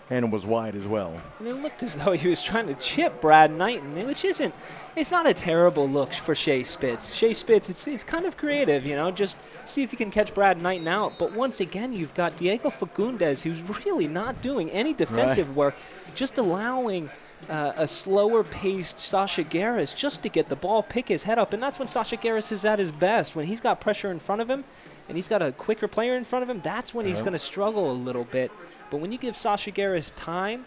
And it was wide as well. And it looked as though he was trying to chip Brad Knighton, which it's not a terrible look for Shea Spitz. Shea Spitz, it's kind of creative, you know, just see if you can catch Brad Knighton out. But once again, you've got Diego Fagundes, who's really not doing any defensive work, just allowing a slower-paced Sasha Guerres just to get the ball, pick his head up. And that's when Sasha Guerres is at his best. When he's got pressure in front of him and he's got a quicker player in front of him, that's when he's going to struggle a little bit. But when you give Sasha Guerres time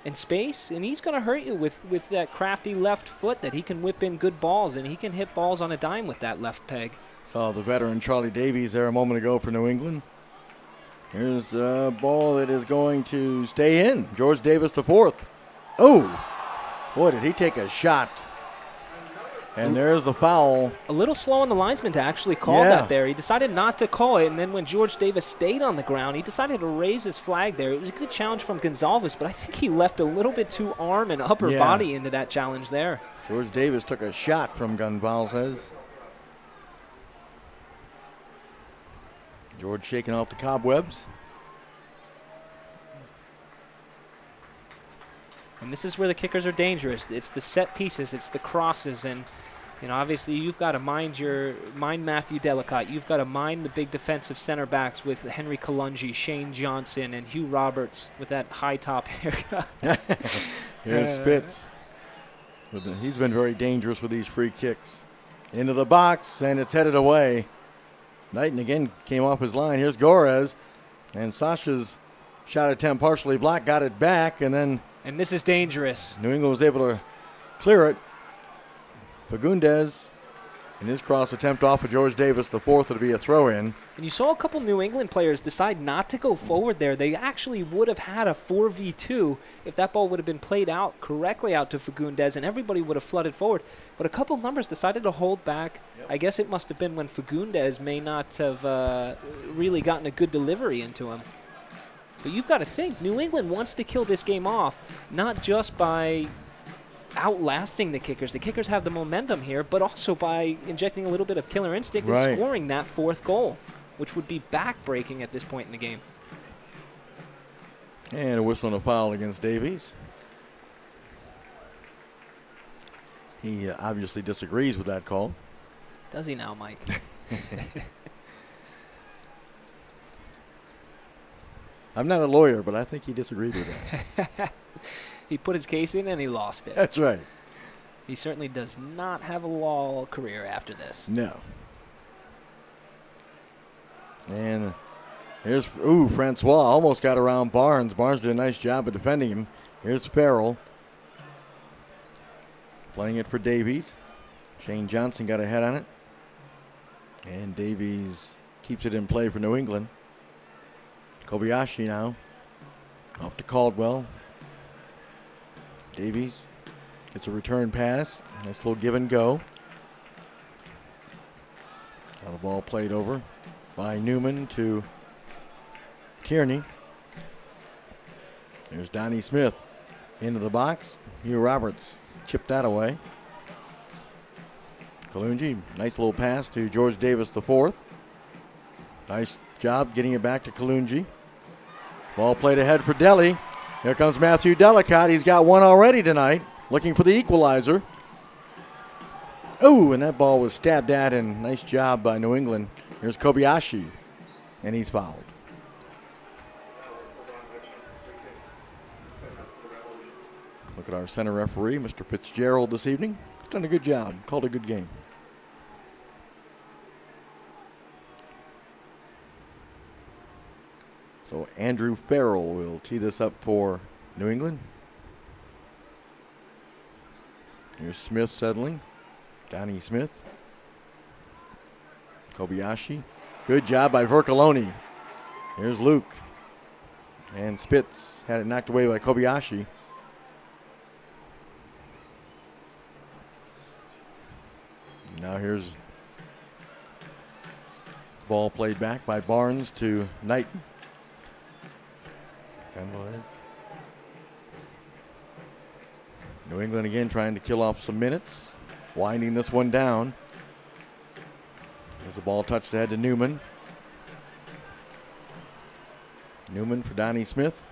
and space, and he's going to hurt you with that crafty left foot that he can whip in good balls, and he can hit balls on a dime with that left peg. Saw the veteran Charlie Davies there a moment ago for New England. Here's a ball that is going to stay in. George Davis the fourth. Oh, boy, did he take a shot. And there's the foul. A little slow on the linesman to actually call that there. He decided not to call it, and then when George Davis stayed on the ground, he decided to raise his flag there. It was a good challenge from Gonzalez, but I think he left a little bit too arm and upper body into that challenge there. George Davis took a shot from Gonzalez. George shaking off the cobwebs. And this is where the kickers are dangerous. It's the set pieces, it's the crosses, and obviously you've got to mind Matthew Delicott. You've got to mind the big defensive center backs with Henry Kalungi, Shane Johnson, and Hugh Roberts with that high top haircut. Here's Spitz. He's been very dangerous with these free kicks. Into the box, and it's headed away. Knighton again came off his line. Here's Gorez, and Sasha's shot attempt partially blocked, got it back, and then... And this is dangerous. New England was able to clear it. Fagundes, in his cross attempt off of George Davis, the fourth would be a throw-in. And you saw a couple New England players decide not to go forward there. They actually would have had a 4v2 if that ball would have been played out correctly out to Fagundes, and everybody would have flooded forward. But a couple numbers decided to hold back. I guess it must have been when Fagundes may not have really gotten a good delivery into him. But you've got to think, New England wants to kill this game off, not just by outlasting the kickers. The kickers have the momentum here, but also by injecting a little bit of killer instinct and scoring that fourth goal, which would be back-breaking at this point in the game. And a whistle and a foul against Davies. He obviously disagrees with that call. Does he now, Mike? I'm not a lawyer, but I think he disagreed with that. He put his case in and he lost it. That's right. He certainly does not have a law career after this. No. And here's, Francois almost got around Barnes. Barnes did a nice job of defending him. Here's Farrell. Playing it for Davies. Shane Johnson got a head on it. And Davies keeps it in play for New England. Kobayashi now. Off to Caldwell. Davies gets a return pass. Nice little give and go. Now the ball played over by Newman to Tierney. There's Donnie Smith into the box. Hugh Roberts chipped that away. Kalungi, nice little pass to George Davis the fourth. Nice job getting it back to Kalungi. Ball played ahead for Deli. Here comes Matthew Delicott. He's got one already tonight, looking for the equalizer. Oh, and that ball was stabbed at, and nice job by New England. Here's Kobayashi, and he's fouled. Look at our center referee, Mr. Fitzgerald, this evening. He's done a good job, called a good game. So Andrew Farrell will tee this up for New England. Here's Smith settling. Donnie Smith. Kobayashi. Good job by Vercoloni. Here's Luke. And Spitz had it knocked away by Kobayashi. Now here's the ball played back by Barnes to Knighton. New England again trying to kill off some minutes. Winding this one down. There's the ball touched ahead to Newman. Newman for Donnie Smith.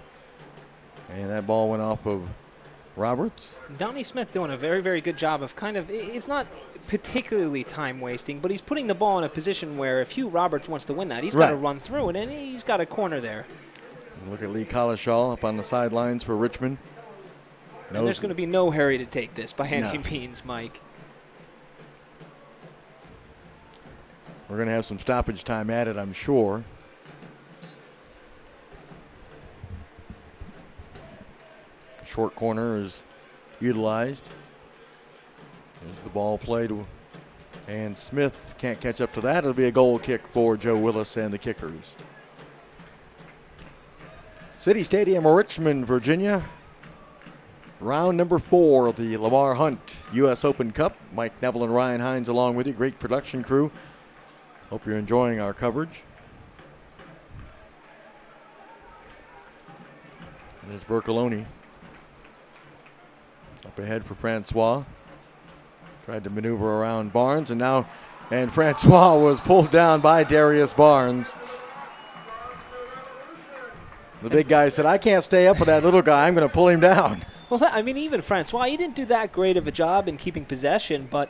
And that ball went off of Roberts. Donnie Smith doing a very, very good job of it's not particularly time wasting, but he's putting the ball in a position where if Hugh Roberts wants to win that, he's got to run through it, and he's got a corner there. Look at Lee Collishaw up on the sidelines for Richmond. And there's going to be no hurry to take this by any means, Mike. We're going to have some stoppage time added, I'm sure. Short corner is utilized. There's the ball played, and Smith can't catch up to that. It'll be a goal kick for Joe Willis and the Kickers. City Stadium, Richmond, Virginia. Round number 4 of the Lamar Hunt U.S. Open Cup. Mike Neville and Ryan Hines along with you. Great production crew. Hope you're enjoying our coverage. And there's Bercoloni. Up ahead for Francois. Tried to maneuver around Barnes, and Francois was pulled down by Darius Barnes. The big guy said, I can't stay up with that little guy. I'm going to pull him down. Well, I mean, even Francois, he didn't do that great of a job in keeping possession, but,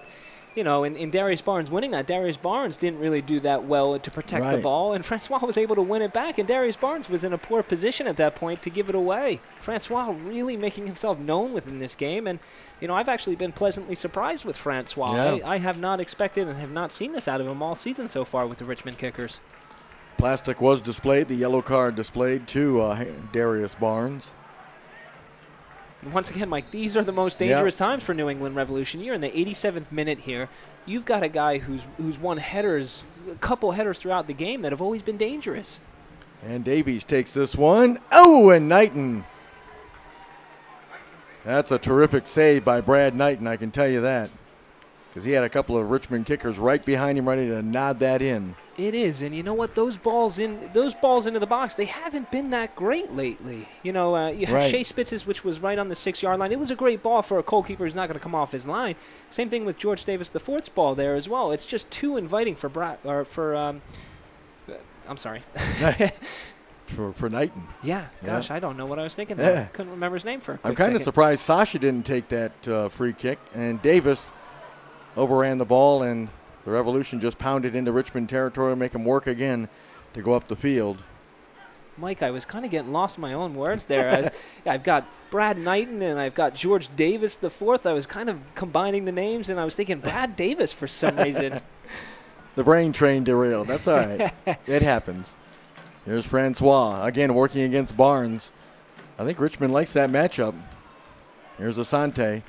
you know, in Darius Barnes winning that, Darius Barnes didn't really do that well to protect the ball, and Francois was able to win it back, and Darius Barnes was in a poor position at that point to give it away. Francois really making himself known within this game, and, you know, I've actually been pleasantly surprised with Francois. Yeah. I have not expected and have not seen this out of him all season so far with the Richmond Kickers. Plastic was displayed, the yellow card displayed to Darius Barnes. And once again, Mike, these are the most dangerous times for New England Revolution. You're in the 87th minute here. You've got a guy who's won headers, a couple headers throughout the game that have always been dangerous. And Davies takes this one. Oh, and Knighton. That's a terrific save by Brad Knighton, I can tell you that. Because he had a couple of Richmond kickers right behind him ready to nod that in. It is, and you know what? Those balls into the box, they haven't been that great lately. You know, you have Shea Spitz's, which was right on the 6-yard line. It was a great ball for a goalkeeper who's not going to come off his line. Same thing with George Davis IV's ball there as well. It's just too inviting for I'm sorry. for Knighton. Yeah, gosh, I don't know what I was thinking there. Couldn't remember his name for a quick I'm kind of surprised Sasha didn't take that free kick, and Davis overran the ball, and the Revolution just pounded into Richmond territory, make them work again to go up the field. Mike, I was kind of getting lost in my own words there. I've got Brad Knighton and I've got George Davis IV. I was kind of combining the names, and I was thinking Brad Davis for some reason. The brain train derailed. That's all right. It happens. Here's Francois, again working against Barnes. I think Richmond likes that matchup. Here's Asante.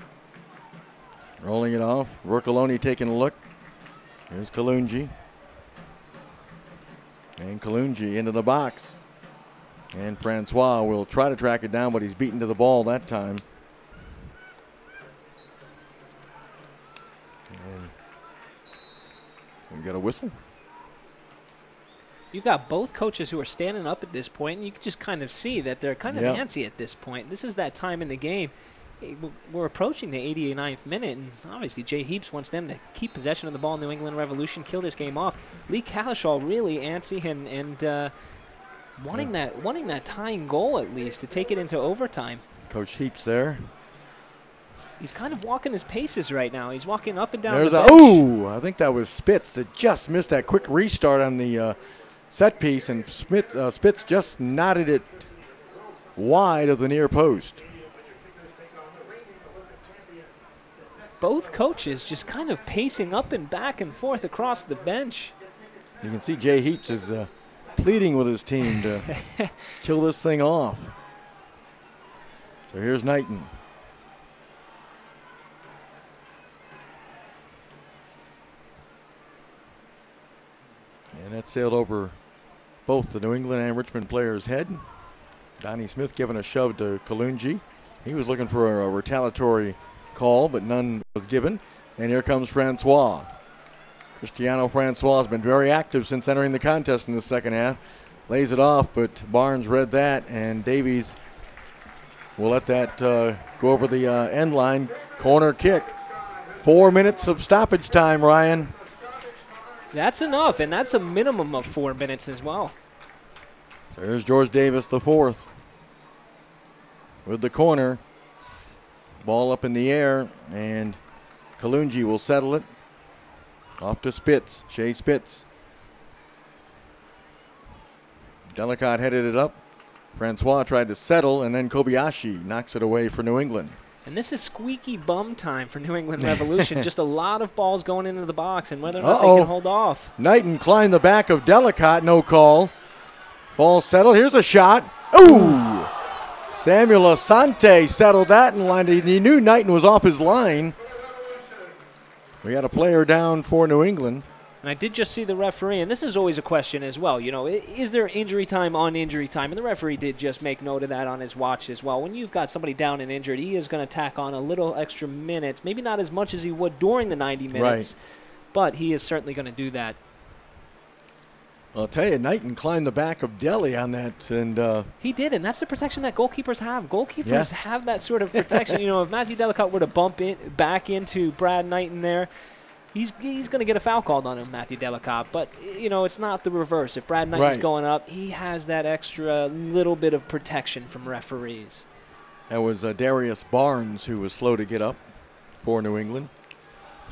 Rolling it off. Bercoloni taking a look. Here's Kalungi. And Kalungi into the box. And Francois will try to track it down, but he's beaten to the ball that time. And we got a whistle. You've got both coaches who are standing up at this point, and you can just kind of see that they're kind of antsy at this point. This is that time in the game. We're approaching the 89th minute, and obviously Jay Heaps wants them to keep possession of the ball. New England Revolution, kill this game off. Lee Kalishaw really antsy and wanting that tying goal at least to take it into overtime. Coach Heaps there. He's kind of walking his paces right now. He's walking up and down There's the bench. I think that was Spitz that just missed that quick restart on the set piece, and Spitz just knotted it wide of the near post. Both coaches just kind of pacing up and back and forth across the bench. You can see Jay Heaps is pleading with his team to kill this thing off. So here's Knighton. And that sailed over both the New England and Richmond players' head. Donnie Smith giving a shove to Kalungi. He was looking for a retaliatory call, but none was given. And here comes Francois. Cristiano Francois has been very active since entering the contest in the second half. Lays it off, but Barnes read that, and Davies will let that go over the end line. Corner kick. 4 minutes of stoppage time, Ryan. That's enough, and that's a minimum of 4 minutes as well. So here's George Davis IV with the corner. Ball up in the air, and Kalungi will settle it. Off to Spitz, Shea Spitz. Delicott headed it up. Francois tried to settle, and then Kobayashi knocks it away for New England. And this is squeaky bum time for New England Revolution. Just a lot of balls going into the box, and whether or not they can hold off. Knighton climbed the back of Delicott, no call. Ball settled, here's a shot. Ooh! Samuel Asante settled that and lined it. He knew Knighton was off his line. We had a player down for New England. And I did just see the referee, and this is always a question as well. You know, is there injury time on injury time? And the referee did just make note of that on his watch as well. When you've got somebody down and injured, he is going to tack on a little extra minutes, maybe not as much as he would during the 90 minutes, but he is certainly going to do that. I'll tell you, Knighton climbed the back of Delhi on that. And he did, and that's the protection that goalkeepers have. Goalkeepers have that sort of protection. You know, if Matthew Delicott were to bump back into Brad Knighton there, he's going to get a foul called on him, Matthew Delicott. But, you know, it's not the reverse. If Brad Knighton's going up, he has that extra little bit of protection from referees. That was Darius Barnes who was slow to get up for New England.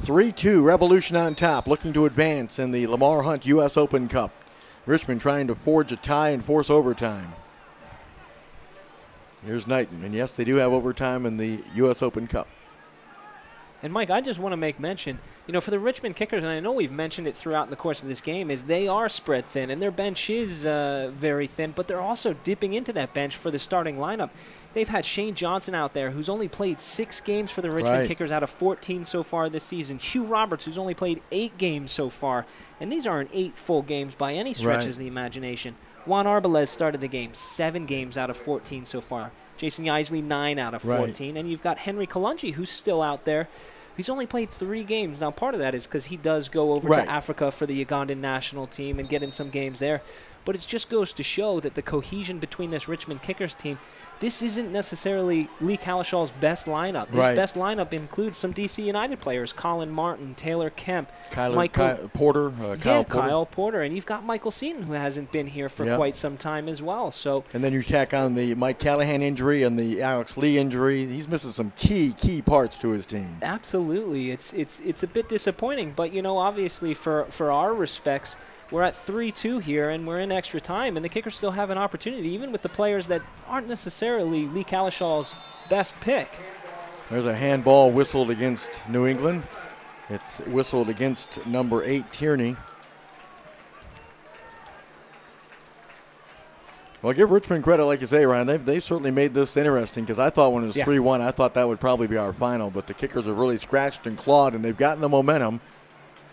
3-2, Revolution on top, looking to advance in the Lamar Hunt U.S. Open Cup. Richmond trying to forge a tie and force overtime. Here's Knighton. And, yes, they do have overtime in the U.S. Open Cup. And, Mike, I just want to make mention, you know, for the Richmond Kickers, and I know we've mentioned it throughout the course of this game, is they are spread thin, and their bench is very thin, but they're also dipping into that bench for the starting lineup. They've had Shane Johnson out there, who's only played 6 games for the Richmond Kickers out of 14 so far this season. Hugh Roberts, who's only played 8 games so far, and these aren't 8 full games by any stretch of the imagination. Juan Arbalez started the game, 7 games out of 14 so far. Jason Yaisley, 9 out of 14. And you've got Henry Kalungi, who's still out there. He's only played 3 games. Now, part of that is because he does go over to Africa for the Ugandan national team and get in some games there. But it just goes to show that the cohesion between this Richmond Kickers team, this isn't necessarily Lee Calishaw's best lineup. His best lineup includes some DC United players, Colin Martin, Taylor Kemp, Kyle Porter, and you've got Michael Seaton, who hasn't been here for quite some time as well. So, and then you tack on the Mike Callahan injury and the Alex Lee injury. He's missing some key parts to his team. Absolutely. It's a bit disappointing, but, you know, obviously for our respects, we're at 3-2 here, and we're in extra time, and the Kickers still have an opportunity, even with the players that aren't necessarily Lee Calishaw's best pick. There's a handball whistled against New England. It's whistled against number 8, Tierney. Well, give Richmond credit, like you say, Ryan. They've certainly made this interesting, because I thought when it was 3-1, I thought that would probably be our final, but the Kickers have really scratched and clawed, and they've gotten the momentum.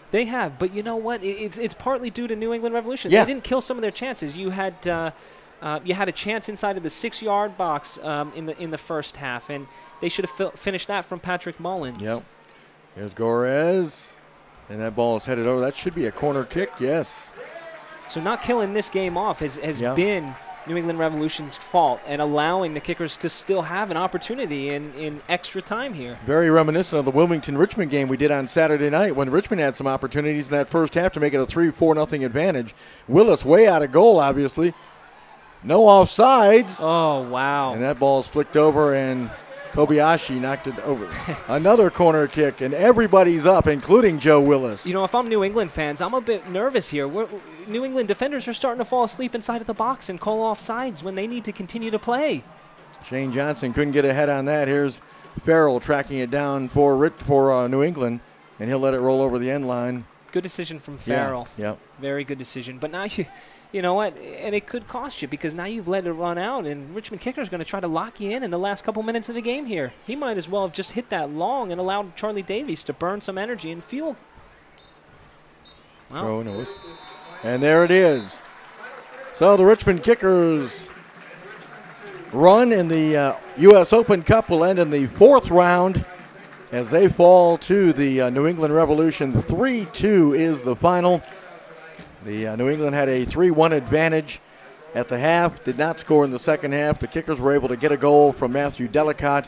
They have, but you know what? It's partly due to New England Revolution. Yeah. They didn't kill some of their chances. You had a chance inside of the 6-yard box in the first half, and they should have finished that from Patrick Mullins. Yep. Here's Gorez, and that ball is headed over. That should be a corner kick, yes. So not killing this game off has been New England Revolution's fault, and allowing the Kickers to still have an opportunity in extra time here. Very reminiscent of the Wilmington-Richmond game we did on Saturday night, when Richmond had some opportunities in that first half to make it a 3-4-0 advantage. Willis way out of goal, obviously. No offsides. Oh, wow. And that ball is flicked over, and Kobayashi knocked it over. Another corner kick, and everybody's up, including Joe Willis. You know, if I'm New England fans, I'm a bit nervous here. New England defenders are starting to fall asleep inside of the box and call offsides when they need to continue to play. Shane Johnson couldn't get ahead on that. Here's Farrell tracking it down for New England, and he'll let it roll over the end line. Good decision from Farrell. Yeah. Very good decision. But now you know what? And it could cost you, because now you've let it run out, and Richmond Kickers going to try to lock you in the last couple minutes of the game here. He might as well have just hit that long and allowed Charlie Davies to burn some energy and fuel. Wow. Oh, no. And there it is. So the Richmond Kickers run in the U.S. Open Cup will end in the 4th round as they fall to the New England Revolution. 3-2 is the final. The New England had a 3-1 advantage at the half, did not score in the second half. The Kickers were able to get a goal from Matthew Delicott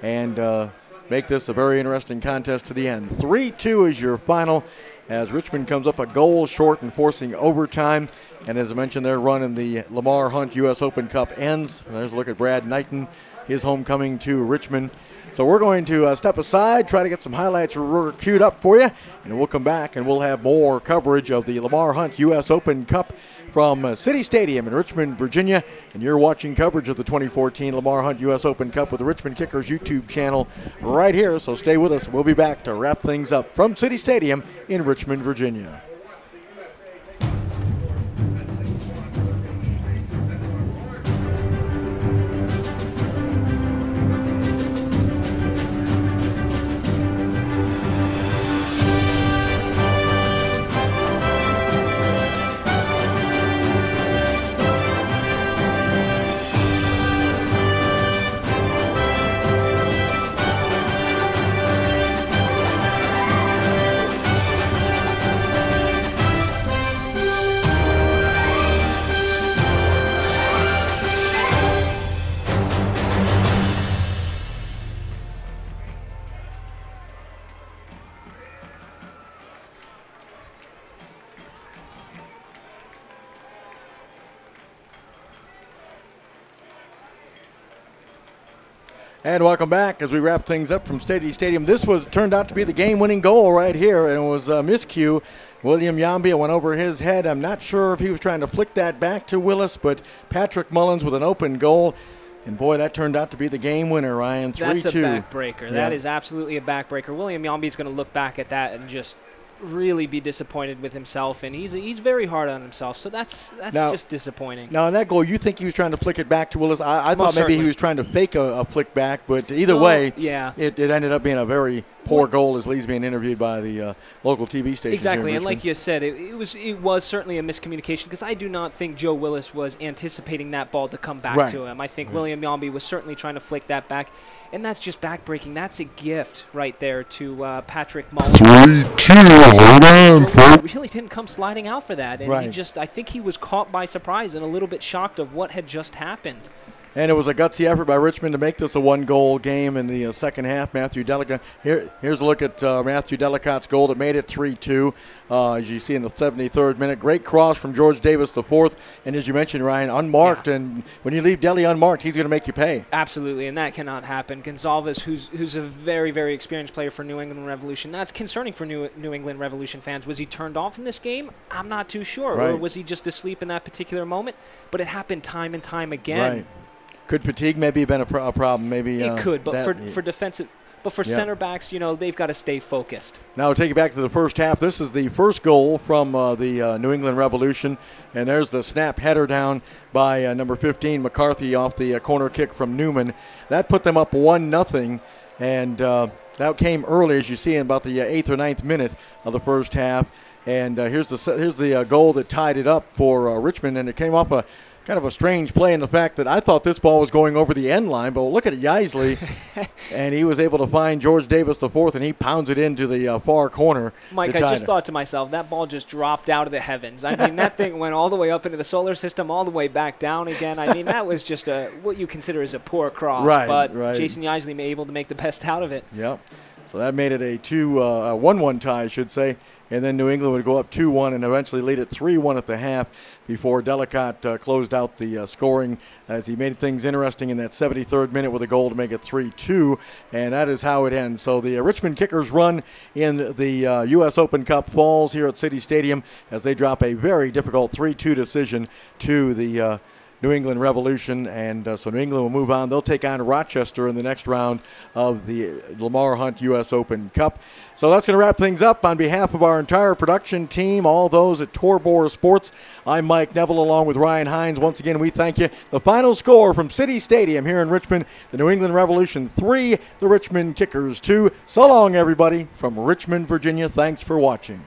and make this a very interesting contest to the end. 3-2 is your final, as Richmond comes up a goal short and forcing overtime. And as I mentioned, their run in the Lamar Hunt U.S. Open Cup ends. There's a look at Brad Knighton, his homecoming to Richmond. So we're going to step aside, try to get some highlights queued up for you, and we'll come back and we'll have more coverage of the Lamar Hunt U.S. Open Cup from City Stadium in Richmond, Virginia. And you're watching coverage of the 2014 Lamar Hunt U.S. Open Cup with the Richmond Kickers YouTube channel right here. So stay with us. We'll be back to wrap things up from City Stadium in Richmond, Virginia. And welcome back as we wrap things up from City Stadium. This turned out to be the game-winning goal right here, and it was a miscue. William Yambia went over his head. I'm not sure if he was trying to flick that back to Willis, but Patrick Mullins with an open goal. And, boy, that turned out to be the game winner, Ryan, 3-2. That's a backbreaker. Yeah. That is absolutely a backbreaker. William Yambia is going to look back at that and just really be disappointed with himself, and he's very hard on himself, so that's just disappointing. Now, in that goal, you think he was trying to flick it back to Willis? I thought maybe he was trying to fake a flick back, but either way, yeah, it ended up being a very poor goal as Lee's being interviewed by the local TV station. Exactly, and like you said, it was certainly a miscommunication because I do not think Joe Willis was anticipating that ball to come back to him. I think William Yambia was certainly trying to flick that back, and that's just backbreaking. That's a gift right there to Patrick Mullins. 3-2, hold on, folks. Really didn't come sliding out for that, and I think he was caught by surprise and a little bit shocked of what had just happened. And it was a gutsy effort by Richmond to make this a one-goal game in the second half. Matthew Delicott. Here's a look at Matthew Delicott's goal that made it 3-2. As you see in the 73rd minute, great cross from George Davis IV. And as you mentioned, Ryan, unmarked. Yeah. And when you leave Deli unmarked, he's going to make you pay. Absolutely, and that cannot happen. Gonzalez, who's a very, very experienced player for New England Revolution. That's concerning for New England Revolution fans. Was he turned off in this game? I'm not too sure. Right. Or was he just asleep in that particular moment? But it happened time and time again. Right. Could fatigue maybe have been a problem? Maybe it could, but for defensive, but for center backs, they've got to stay focused. Now we'll take you back to the first half. This is the first goal from the New England Revolution, and there's the snap header down by number 15 McCarthy off the corner kick from Newman. That put them up 1-0, and that came early, as you see, in about the 8th or 9th minute of the first half. And here's the goal that tied it up for Richmond, and it came off a kind of a strange play in the fact that I thought this ball was going over the end line, but look at Yaisley, and he was able to find George Davis IV, and he pounds it into the far corner. Mike, I just thought to myself, that ball just dropped out of the heavens. I mean, that thing went all the way up into the solar system, all the way back down again. I mean, that was just what you consider as a poor cross, but Jason Yaisley able to make the best out of it. Yep. So that made it a 1-1 tie, I should say. And then New England would go up 2-1 and eventually lead it 3-1 at the half before Delicott closed out the scoring as he made things interesting in that 73rd minute with a goal to make it 3-2. And that is how it ends. So the Richmond Kickers run in the U.S. Open Cup falls here at City Stadium as they drop a very difficult 3-2 decision to the New England Revolution, and so New England will move on. They'll take on Rochester in the next round of the Lamar Hunt U.S. Open Cup. So that's going to wrap things up. On behalf of our entire production team, all those at Tourbeau Sports, I'm Mike Neville along with Ryan Hines. Once again, we thank you. The final score from City Stadium here in Richmond, the New England Revolution 3, the Richmond Kickers 2. So long, everybody, from Richmond, Virginia. Thanks for watching.